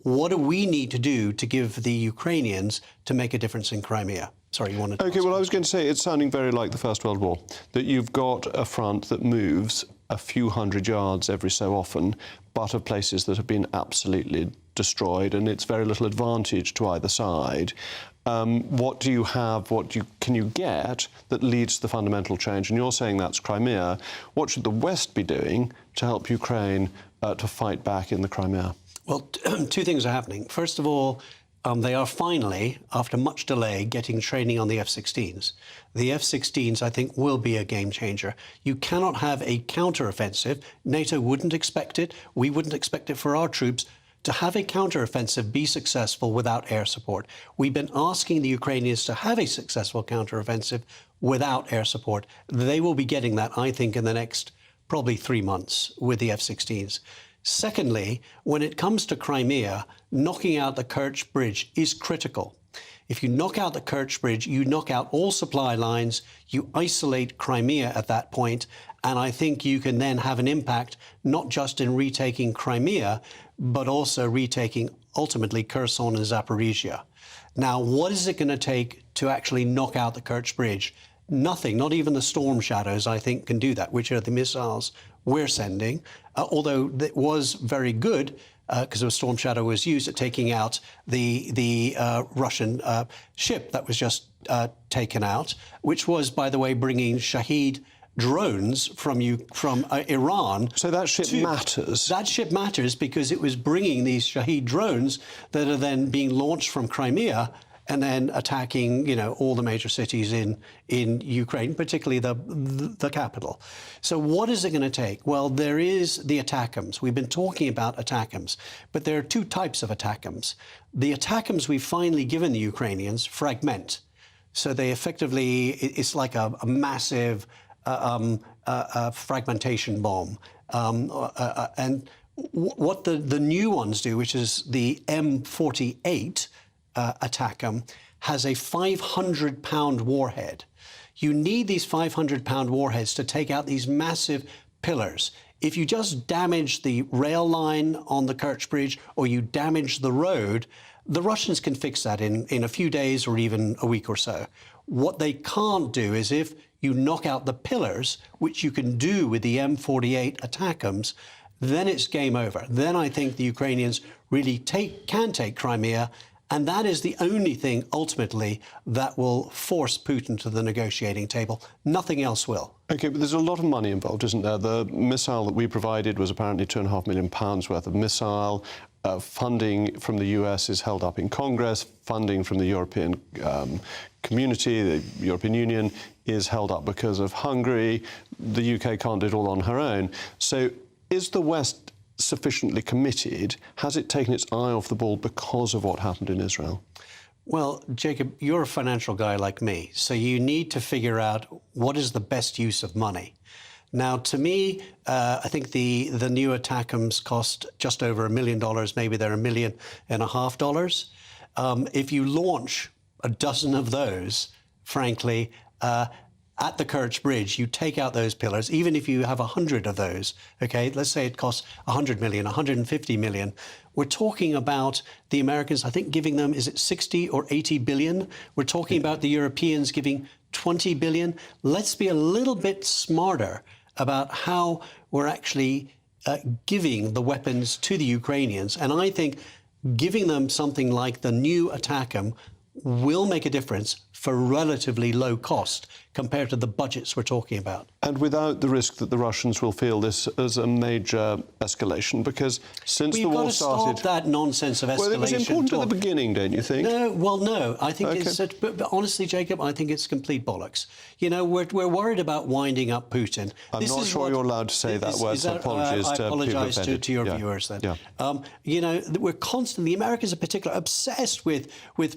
[SPEAKER 15] what do we need to do to give the Ukrainians to make a difference in Crimea? Sorry, you wanted to
[SPEAKER 2] OK, well, I was going to say, it's sounding very like the First World War, that you've got a front that moves a few hundred yards every so often, but of places that have been absolutely destroyed, and it's very little advantage to either side. What do you have, can you get that leads to the fundamental change? And you're saying that's Crimea. What should the West be doing to help Ukraine to fight back in the Crimea?
[SPEAKER 15] Well, two things are happening. First of all, they are finally, after much delay, getting training on the F-16s. The F-16s, I think, will be a game changer. You cannot have a counter-offensive. NATO wouldn't expect it. We wouldn't expect it for our troops. To have a counter-offensive be successful without air support. We've been asking the Ukrainians to have a successful counter-offensive without air support. They will be getting that, I think, in the next probably 3 months with the F-16s. Secondly, when it comes to Crimea, knocking out the Kerch Bridge is critical. If you knock out the Kerch Bridge, you knock out all supply lines, you isolate Crimea at that point, and I think you can then have an impact not just in retaking Crimea, but also retaking, ultimately, Kherson and Zaporizhia. Now, what is it going to take to actually knock out the Kerch Bridge? Nothing, not even the Storm Shadows, I think, can do that, which are the missiles we're sending, although it was very good because a Storm Shadow was used at taking out the Russian ship that was just taken out, which was, by the way, bringing Shahed drones from Iran.
[SPEAKER 2] So that ship matters?
[SPEAKER 15] That ship matters because it was bringing these Shahed drones that are then being launched from Crimea and then attacking, all the major cities in Ukraine, particularly the capital. So what is it going to take? Well, there is the ATACMS. We've been talking about ATACMS, but there are two types of ATACMS. The ATACMS we've finally given the Ukrainians fragment. So they effectively, it's like a massive fragmentation bomb. And what the new ones do, which is the M48, ATACMS, has a 500-pound warhead. You need these 500-pound warheads to take out these massive pillars. If you just damage the rail line on the Kerch Bridge or you damage the road, the Russians can fix that in a few days or even a week or so. What they can't do is if you knock out the pillars, which you can do with the M48 ATACMS, then it's game over. Then I think the Ukrainians really can take Crimea And that is the only thing, ultimately, that will force Putin to the negotiating table. Nothing else will.
[SPEAKER 2] OK, but there's a lot of money involved, isn't there? The missile that we provided was apparently £2.5 million worth of missile. Funding from the US is held up in Congress. Funding from the European community, the European Union, is held up because of Hungary. The UK can't do it all on her own. So is the West sufficiently committed? Has it taken its eye off the ball because of what happened in Israel?
[SPEAKER 15] Well, Jacob, you're a financial guy like me, so you need to figure out what is the best use of money. Now, to me, I think the new ATACMS cost just over $1 million. Maybe they're $1.5 million. If you launch a dozen of those, frankly, at the Kerch Bridge, you take out those pillars, even if you have 100 of those, OK? Let's say it costs 100 million, 150 million. We're talking about the Americans, I think, giving them, is it 60 or 80 billion? We're talking about the Europeans giving 20 billion. Let's be a little bit smarter about how we're actually giving the weapons to the Ukrainians. And I think giving them something like the new ATACMS will make a difference for relatively low cost compared to the budgets we're talking about.
[SPEAKER 2] And without the risk that the Russians will feel this as a major escalation, because since the war started...
[SPEAKER 15] We've got to stop that nonsense of escalation.
[SPEAKER 2] Well, it was important at the beginning, don't you think?
[SPEAKER 15] No, well, no. I think it's... But honestly, Jacob, I think it's complete bollocks. You know, we're worried about winding up Putin.
[SPEAKER 2] I'm not sure you're allowed to say that word, so apologies to people offended.
[SPEAKER 15] I apologise to your viewers then.
[SPEAKER 2] Yeah.
[SPEAKER 15] You know, we're constantly, the Americans in particular, obsessed with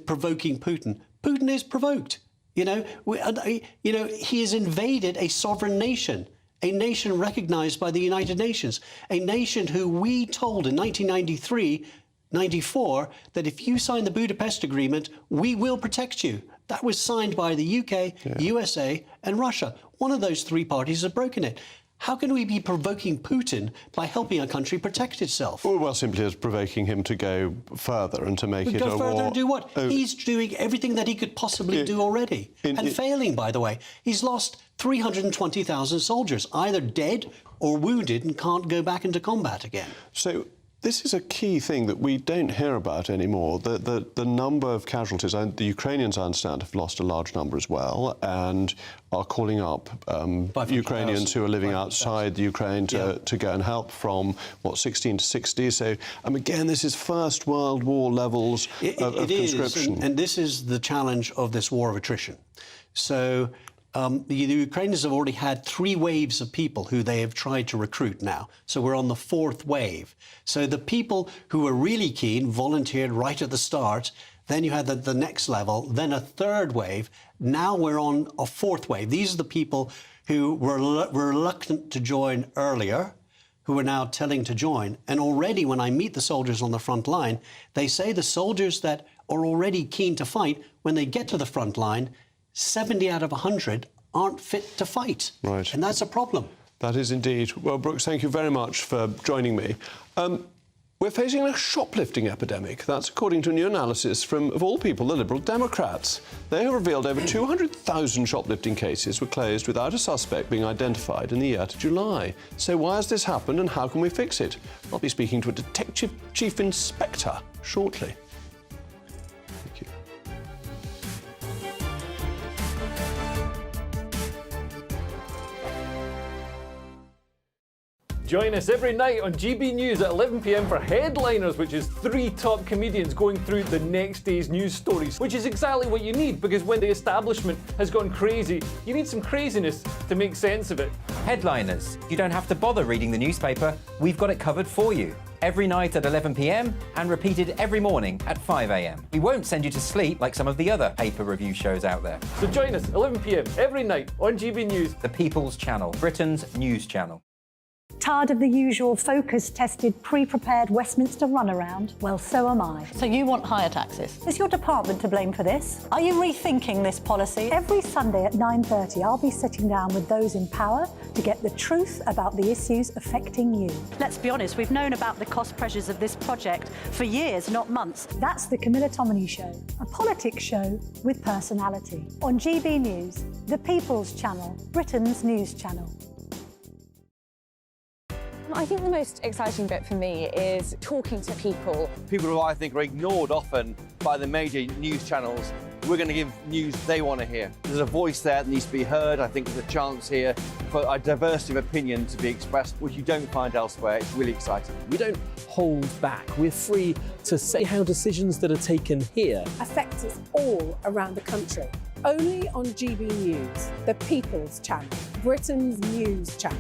[SPEAKER 15] provoking Putin. Putin is provoked. You know, he has invaded a sovereign nation, a nation recognized by the United Nations, a nation who we told in 1993-94 that if you sign the Budapest Agreement, we will protect you. That was signed by the UK, USA and Russia. One of those three parties has broken it. How can we be provoking Putin by helping a country protect itself?
[SPEAKER 2] Well, simply as provoking him to go further and to make it a war.
[SPEAKER 15] Go further and do what? He's doing everything that he could possibly do already. And failing, by the way. He's lost 320,000 soldiers, either dead or wounded and can't go back into combat again.
[SPEAKER 2] So this is a key thing that we don't hear about anymore. The number of casualties, and the Ukrainians, I understand, have lost a large number as well, and are calling up Ukrainians who are living outside the Ukraine to go and help from, 16 to 60. So, again, this is First World War levels of conscription.
[SPEAKER 15] And this is the challenge of this war of attrition. So the Ukrainians have already had 3 waves of people who they have tried to recruit now. So we're on the 4th wave. So the people who were really keen volunteered right at the start. Then you had the next level, then a 3rd wave. Now we're on a 4th wave. These are the people who were reluctant to join earlier, who are now telling to join. And already when I meet the soldiers on the front line, they say the soldiers that are already keen to fight, when they get to the front line, 70 out of 100 aren't fit to fight.
[SPEAKER 2] Right.
[SPEAKER 15] And that's a problem.
[SPEAKER 2] That is indeed. Well, Brooks, thank you very much for joining me. We're facing a shoplifting epidemic. That's according to a new analysis from, of all people, the Liberal Democrats. They have revealed over 200,000 shoplifting cases were closed without a suspect being identified in the year to July. So why has this happened and how can we fix it? I'll be speaking to a detective chief inspector shortly. Thank you.
[SPEAKER 1] Join us every night on GB News at 11 p.m. for Headliners, which is 3 top comedians going through the next day's news stories, which is exactly what you need, because when the establishment has gone crazy, you need some craziness to make sense of it.
[SPEAKER 12] Headliners. You don't have to bother reading the newspaper. We've got it covered for you. Every night at 11 p.m. and repeated every morning at 5 a.m. We won't send you to sleep like some of the other paper review shows out there.
[SPEAKER 1] So join us 11 p.m. every night on GB News.
[SPEAKER 12] The People's Channel, Britain's news channel.
[SPEAKER 10] Tired of the usual focus-tested, pre-prepared Westminster runaround? Well, so am I.
[SPEAKER 11] So you want higher taxes?
[SPEAKER 10] Is your department to blame for this? Are you rethinking this policy? Every Sunday at 9:30, I'll be sitting down with those in power to get the truth about the issues affecting you.
[SPEAKER 11] Let's be honest, we've known about the cost pressures of this project for years, not months.
[SPEAKER 10] That's the Camilla Tominey Show, a politics show with personality. On GB News, the People's Channel, Britain's news channel.
[SPEAKER 16] I think the most exciting bit for me is talking to people.
[SPEAKER 17] People who I think are ignored often by the major news channels. We're going to give news they want to hear. There's a voice there that needs to be heard. I think there's a chance here for a diversity of opinion to be expressed, which you don't find elsewhere. It's really exciting.
[SPEAKER 18] We don't hold back. We're free to say how decisions that are taken here
[SPEAKER 19] affect us all around the country. Only on GB News, the People's Channel, Britain's news channel.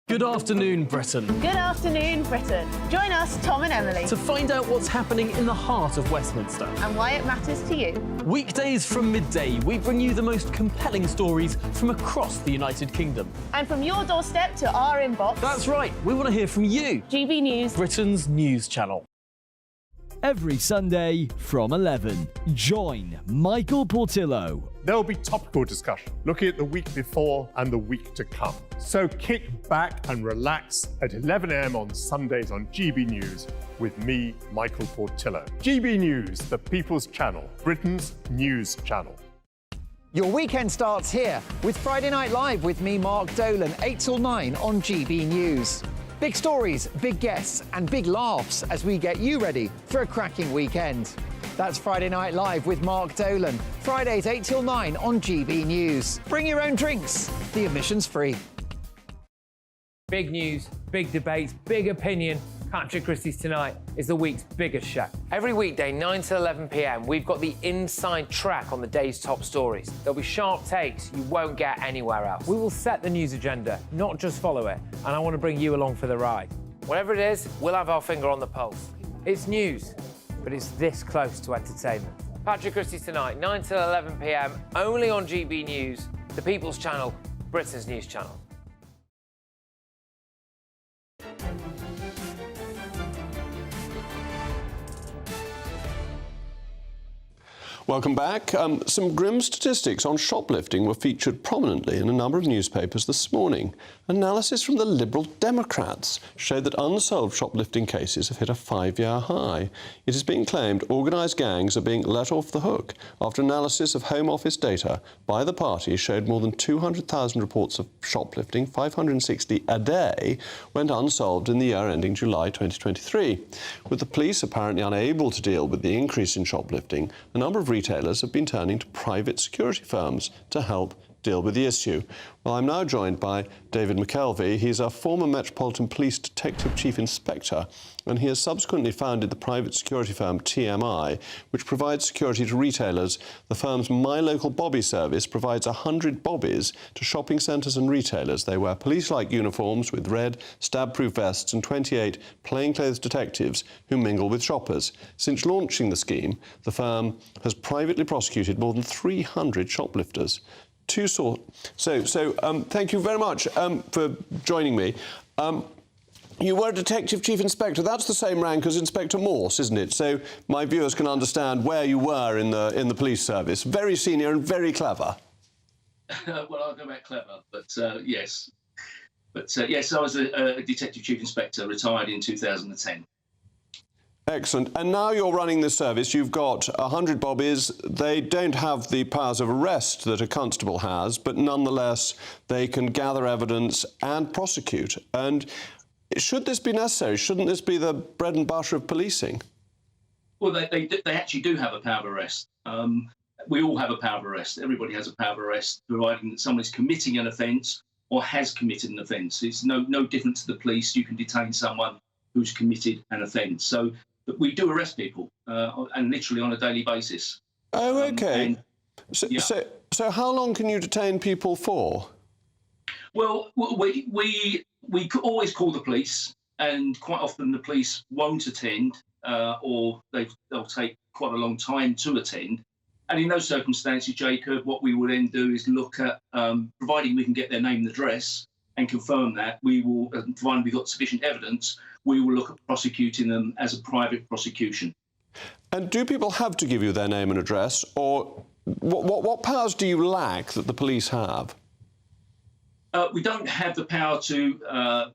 [SPEAKER 18] Good afternoon, Britain.
[SPEAKER 6] Good afternoon, Britain. Join us, Tom and Emily,
[SPEAKER 18] To find out what's happening in the heart of Westminster.
[SPEAKER 6] and why it matters to you.
[SPEAKER 18] Weekdays from midday, we bring you the most compelling stories from across the United Kingdom.
[SPEAKER 6] And from your doorstep to our inbox.
[SPEAKER 18] That's right, we want to hear from you.
[SPEAKER 6] GB News,
[SPEAKER 18] Britain's news channel.
[SPEAKER 13] Every Sunday from 11, join Michael Portillo.
[SPEAKER 20] There'll be topical discussion, looking at the week before and the week to come. So kick back and relax at 11 a.m. on Sundays on GB News with me, Michael Portillo. GB News, the People's Channel, Britain's news channel.
[SPEAKER 9] Your weekend starts here with Friday Night Live with me, Mark Dolan, 8 till 9 on GB News. Big stories, big guests and big laughs as we get you ready for a cracking weekend. That's Friday Night Live with Mark Dolan, Fridays 8 till 9 on GB News. Bring your own drinks, the admission's free.
[SPEAKER 7] Big news, big debates, big opinion. Patrick Christie's Tonight is the week's biggest show.
[SPEAKER 8] Every weekday, 9 to 11 p.m, we've got the inside track on the day's top stories. There'll be sharp takes you won't get anywhere else.
[SPEAKER 7] We will set the news agenda, not just follow it, and I want to bring you along for the ride.
[SPEAKER 8] Whatever it is, we'll have our finger on the pulse.
[SPEAKER 7] It's news, but it's this close to entertainment.
[SPEAKER 8] Patrick Christie's Tonight, 9 to 11 p.m, only on GB News, the People's Channel, Britain's news channel.
[SPEAKER 2] Welcome back. Some grim statistics on shoplifting were featured prominently in a number of newspapers this morning. Analysis from the Liberal Democrats showed that unsolved shoplifting cases have hit a 5-year high. It is being claimed organised gangs are being let off the hook after analysis of Home Office data by the party showed more than 200,000 reports of shoplifting, 560 a day, went unsolved in the year ending July 2023. With the police apparently unable to deal with the increase in shoplifting, a number of retailers have been turning to private security firms to help deal with the issue. Well, I'm now joined by David McKelvey. He's a former Metropolitan Police Detective Chief Inspector, and he has subsequently founded the private security firm TMI, which provides security to retailers. The firm's My Local Bobby service provides 100 bobbies to shopping centres and retailers. They wear police-like uniforms with red, stab-proof vests and 28 plainclothes detectives who mingle with shoppers. Since launching the scheme, the firm has privately prosecuted more than 300 shoplifters. Thank you very much for joining me. You were a Detective Chief Inspector. That's the same rank as Inspector Morse, isn't it? So my viewers can understand where you were in the police service. Very senior and very clever.
[SPEAKER 21] Well, I don't know about clever, but yes. Yes, I was a Detective Chief Inspector, retired in 2010.
[SPEAKER 2] Excellent. And now you're running this service. You've got 100 bobbies. They don't have the powers of arrest that a constable has, but nonetheless, they can gather evidence and prosecute. And should this be necessary? Shouldn't this be the bread and butter of policing?
[SPEAKER 21] Well, they actually do have a power of arrest. We all have a power of arrest. Everybody has a power of arrest, providing that someone is committing an offence or has committed an offence. It's no different to the police. You can detain someone who's committed an offence. So but we do arrest people, and literally on a daily basis.
[SPEAKER 2] Oh, OK. So how long can you detain people for?
[SPEAKER 21] Well, we could always call the police, and quite often the police won't attend, or they'll take quite a long time to attend. And in those circumstances, Jacob, what we will then do is look at, providing we can get their name and address and confirm that, we will, provided we've got sufficient evidence, we will look at prosecuting them as a private prosecution.
[SPEAKER 2] And do people have to give you their name and address, or what powers do you lack that the police have?
[SPEAKER 21] We don't have the power to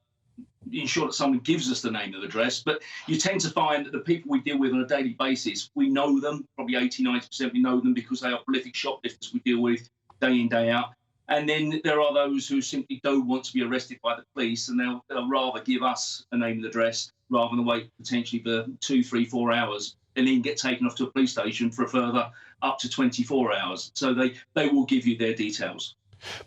[SPEAKER 21] ensure that someone gives us the name and address, but you tend to find that the people we deal with on a daily basis, we know them, probably 80, 90% we know them because they are prolific shoplifters we deal with day in, day out. And then there are those who simply don't want to be arrested by the police, and they'll rather give us a name and address rather than wait potentially for 2, 3, 4 hours and then get taken off to a police station for a further up to 24 hours. So they will give you their details.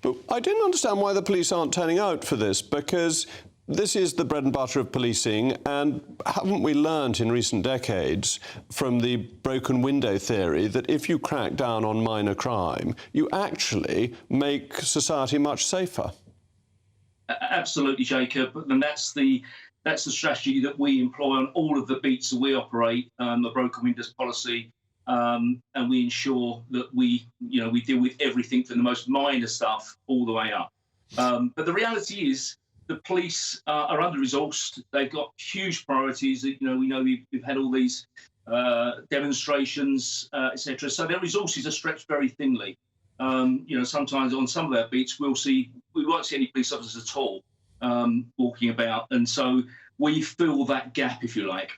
[SPEAKER 2] But I didn't understand why the police aren't turning out for this, because this is the bread and butter of policing, and haven't we learned in recent decades from the broken window theory that if you crack down on minor crime, you actually make society much safer?
[SPEAKER 21] Absolutely, Jacob, and that's the strategy that we employ on all of the beats that we operate, the broken windows policy, and we ensure that we deal with everything from the most minor stuff all the way up. But the reality is, the police are under-resourced. They've got huge priorities. We know we've had all these demonstrations, etc. So their resources are stretched very thinly. Sometimes on some of our beats, we won't see any police officers at all walking about, and so we fill that gap, if you like.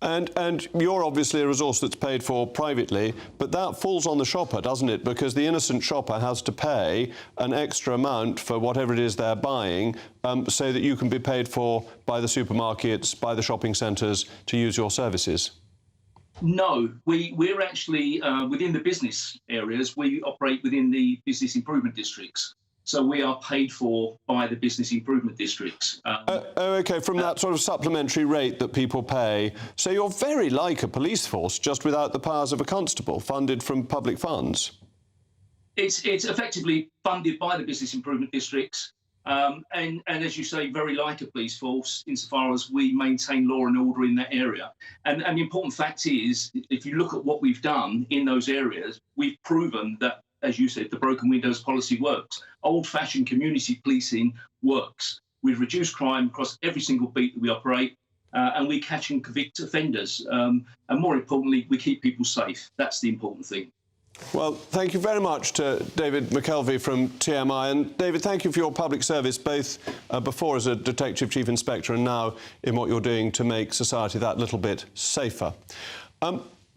[SPEAKER 2] And you're obviously a resource that's paid for privately, but that falls on the shopper, doesn't it? Because the innocent shopper has to pay an extra amount for whatever it is they're buying, so that you can be paid for by the supermarkets, by the shopping centres to use your services.
[SPEAKER 21] No, we're actually, within the business areas, we operate within the business improvement districts. So we are paid for by the business improvement districts.
[SPEAKER 2] OK, from that sort of supplementary rate that people pay. So you're very like a police force, just without the powers of a constable, funded from public funds.
[SPEAKER 21] It's effectively funded by the business improvement districts. And as you say, very like a police force, insofar as we maintain law and order in that area. And the important fact is, if you look at what we've done in those areas, we've proven that, as you said, the broken windows policy works. Old-fashioned community policing works. We've reduced crime across every single beat that we operate, and we catch and convict offenders. And more importantly, we keep people safe. That's the important thing.
[SPEAKER 2] Well, thank you very much to David McKelvey from TMI. And David, thank you for your public service, both before as a Detective Chief Inspector and now in what you're doing to make society that little bit safer.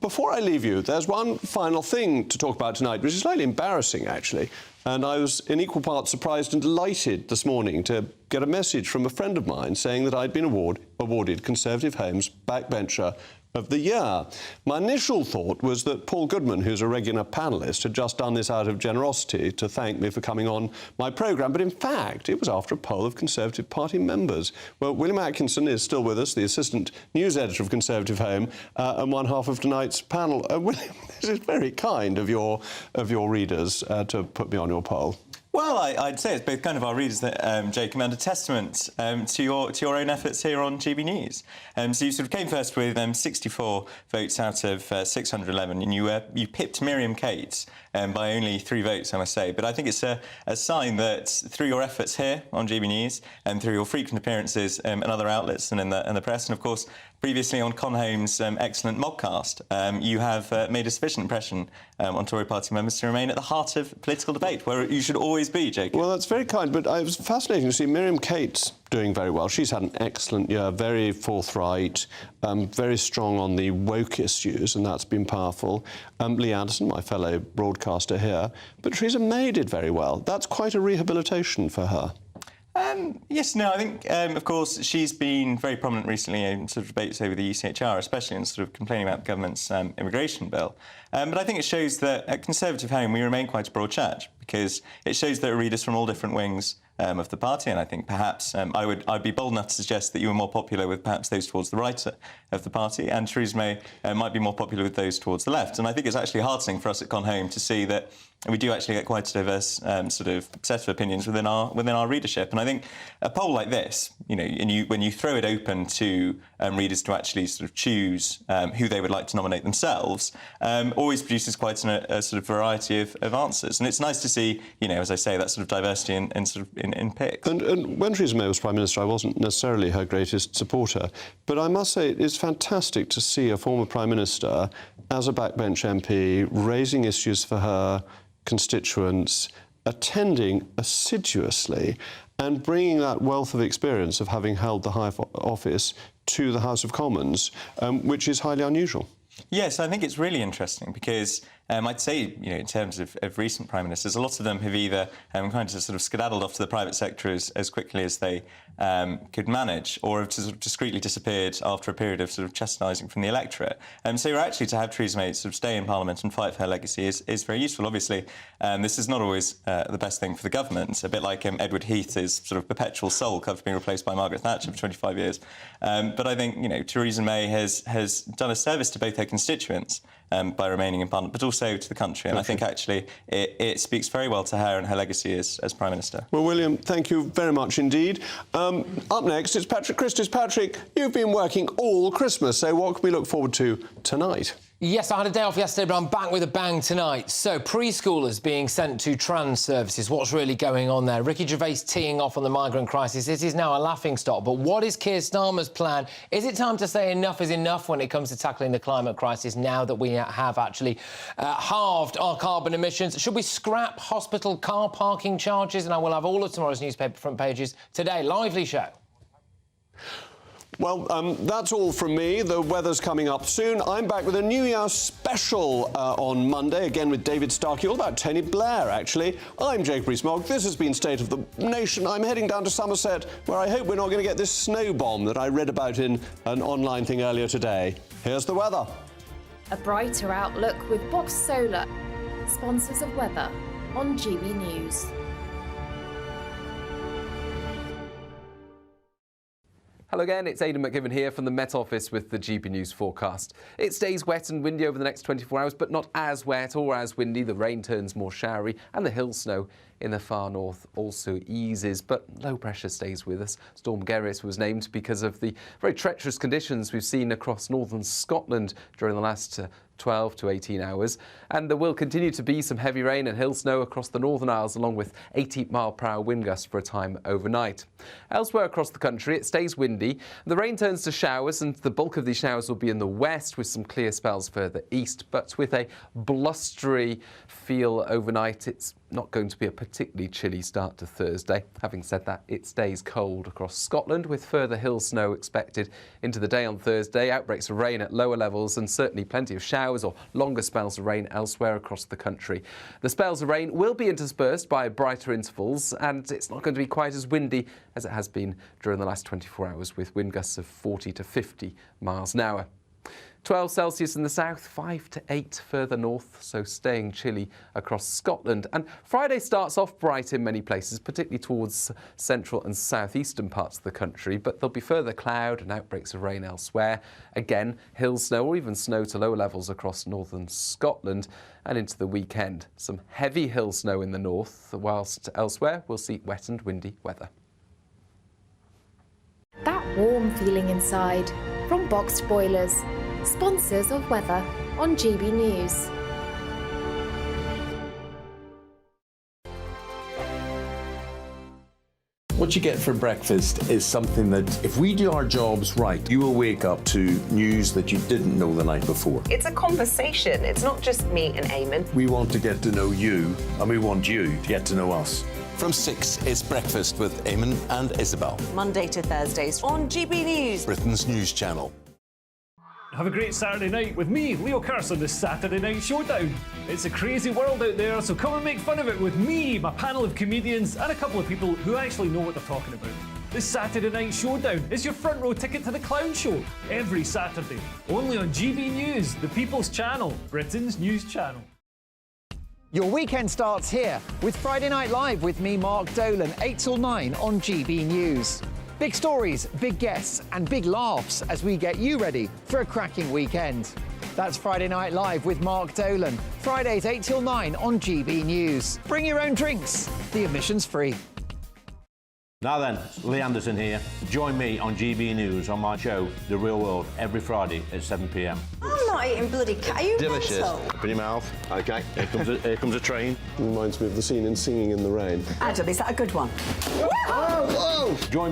[SPEAKER 2] Before I leave you, there's one final thing to talk about tonight, which is slightly embarrassing, actually. And I was in equal parts surprised and delighted this morning to get a message from a friend of mine saying that I'd been awarded Conservative Home's Backbencher of the Year. My initial thought was that Paul Goodman, who's a regular panellist, had just done this out of generosity to thank me for coming on my programme, but in fact it was after a poll of Conservative Party members. Well, William Atkinson is still with us, the assistant news editor of Conservative Home, and one half of tonight's panel. William, this is very kind of your readers to put me on your poll.
[SPEAKER 5] Well, I'd say it's both kind of our readers, that, Jacob, and a testament to your own efforts here on GB News. So you sort of came first with 64 votes out of 611, and you pipped Miriam Cates by only 3 votes, I must say. But I think it's a sign that through your efforts here on GB News and through your frequent appearances in other outlets and in the press, and of course previously on Con Home's excellent Moggcast, you have made a sufficient impression on Tory party members to remain at the heart of political debate, where you should always be, Jacob.
[SPEAKER 2] Well, that's very kind, but it was fascinating to see Miriam Cates doing very well. She's had an excellent year, very forthright, very strong on the woke issues, and that's been powerful. Lee Anderson, my fellow broadcaster here, but Theresa May did very well. That's quite a rehabilitation for her.
[SPEAKER 5] Yes, no, I think, of course, she's been very prominent recently in sort of debates over the ECHR, especially in sort of complaining about the government's immigration bill. But I think it shows that at Conservative Home we remain quite a broad church, because it shows that readers from all different wings of the party, and I think perhaps I'd be bold enough to suggest that you were more popular with perhaps those towards the right of the party, and Theresa May might be more popular with those towards the left. And I think it's actually heartening for us at Con Home to see that we do actually get quite a diverse sort of set of opinions within our readership. And I think a poll like this, and when you throw it open to readers to actually sort of choose who they would like to nominate themselves, always produces quite a sort of variety of answers. And it's nice to see, as I say, that sort of diversity in picks.
[SPEAKER 2] And when Theresa May was Prime Minister, I wasn't necessarily her greatest supporter, but I must say it's fantastic to see a former Prime Minister as a backbench MP raising issues for her constituents, attending assiduously and bringing that wealth of experience of having held the high office to the House of Commons, which is highly unusual.
[SPEAKER 5] Yes, I think it's really interesting because I'd say, in terms of recent prime ministers, a lot of them have either kind of sort of skedaddled off to the private sector as quickly as they could manage, or have sort of discreetly disappeared after a period of sort of chastising from the electorate. So you're actually to have Theresa May sort of stay in Parliament and fight for her legacy is very useful. Obviously, this is not always the best thing for the government. A bit like Edward Heath's sort of perpetual sulk after being replaced by Margaret Thatcher for 25 years. But I think, Theresa May has done a service to both her constituents by remaining in Parliament, but also to the country. And I think actually it speaks very well to her and her legacy as Prime Minister.
[SPEAKER 2] Well, William, thank you very much indeed. Up next, it's Patrick Christys. Patrick, you've been working all Christmas, so what can we look forward to tonight?
[SPEAKER 8] Yes, I had a day off yesterday, but I'm back with a bang tonight. So, preschoolers being sent to trans services. What's really going on there? Ricky Gervais teeing off on the migrant crisis. It is now a laughingstock. But what is Keir Starmer's plan? Is it time to say enough is enough when it comes to tackling the climate crisis now that we have actually halved our carbon emissions? Should we scrap hospital car parking charges? And I will have all of tomorrow's newspaper front pages today. Lively show.
[SPEAKER 2] Well, that's all from me. The weather's coming up soon. I'm back with a New Year special on Monday, again with David Starkey, all about Tony Blair, actually. I'm Jacob Rees-Mogg. This has been State of the Nation. I'm heading down to Somerset, where I hope we're not going to get this snow bomb that I read about in an online thing earlier today. Here's the weather.
[SPEAKER 4] A brighter outlook with Box Solar, sponsors of weather on GB News.
[SPEAKER 1] Hello again, it's Aidan McGibbon here from the Met Office with the GB News forecast. It stays wet and windy over the next 24 hours, but not as wet or as windy. The rain turns more showery and the hill snow in the far north also eases, but low pressure stays with us. Storm Gerrit was named because of the very treacherous conditions we've seen across northern Scotland during the last 12 to 18 hours, and there will continue to be some heavy rain and hill snow across the Northern Isles, along with 80-mile-per-hour wind gusts for a time overnight. Elsewhere across the country, it stays windy. The rain turns to showers, and the bulk of these showers will be in the west, with some clear spells further east, but with a blustery feel overnight. It's not going to be a particularly chilly start to Thursday. Having said that, it stays cold across Scotland, with further hill snow expected into the day on Thursday, outbreaks of rain at lower levels, and certainly plenty of showers or longer spells of rain elsewhere across the country. The spells of rain will be interspersed by brighter intervals, and it's not going to be quite as windy as it has been during the last 24 hours, with wind gusts of 40 to 50 miles an hour. 12 Celsius in the south, 5 to 8 further north, so staying chilly across Scotland. And Friday starts off bright in many places, particularly towards central and southeastern parts of the country, but there'll be further cloud and outbreaks of rain elsewhere. Again, hill snow or even snow to lower levels across northern Scotland and into the weekend. Some heavy hill snow in the north, whilst elsewhere we'll see wet and windy weather.
[SPEAKER 4] That warm feeling inside from Boxed Boilers, sponsors of weather on GB News.
[SPEAKER 22] What you get for breakfast is something that, if we do our jobs right, you will wake up to news that you didn't know the night before.
[SPEAKER 23] It's a conversation. It's not just me and Eamon.
[SPEAKER 22] We want to get to know you, and we want you to get to know us.
[SPEAKER 24] From 6, it's Breakfast with Eamon and Isabel.
[SPEAKER 23] Monday to Thursdays on GB News,
[SPEAKER 24] Britain's news channel.
[SPEAKER 1] Have a great Saturday night with me, Leo Curse, on this Saturday Night Showdown. It's a crazy world out there, so come and make fun of it with me, my panel of comedians, and a couple of people who actually know what they're talking about. This Saturday Night Showdown is your front row ticket to the clown show every Saturday, only on GB News, the People's Channel, Britain's news channel.
[SPEAKER 9] Your weekend starts here with Friday Night Live with me, Mark Dolan, 8 till 9 on GB News. Big stories, big guests and big laughs as we get you ready for a cracking weekend. That's Friday Night Live with Mark Dolan, Fridays 8 till 9 on GB News. Bring your own drinks, the admission's free.
[SPEAKER 25] Now then, Lee Anderson here. Join me on GB News on my show, The Real World, every Friday at 7 p.m.
[SPEAKER 26] I'm not eating bloody cat. Are you
[SPEAKER 25] Delicious.
[SPEAKER 26] mental?
[SPEAKER 25] Open your mouth. OK, here comes a train.
[SPEAKER 2] Reminds me of the scene in Singing in the Rain.
[SPEAKER 26] Adam, is that a good one?
[SPEAKER 25] Whoa! Join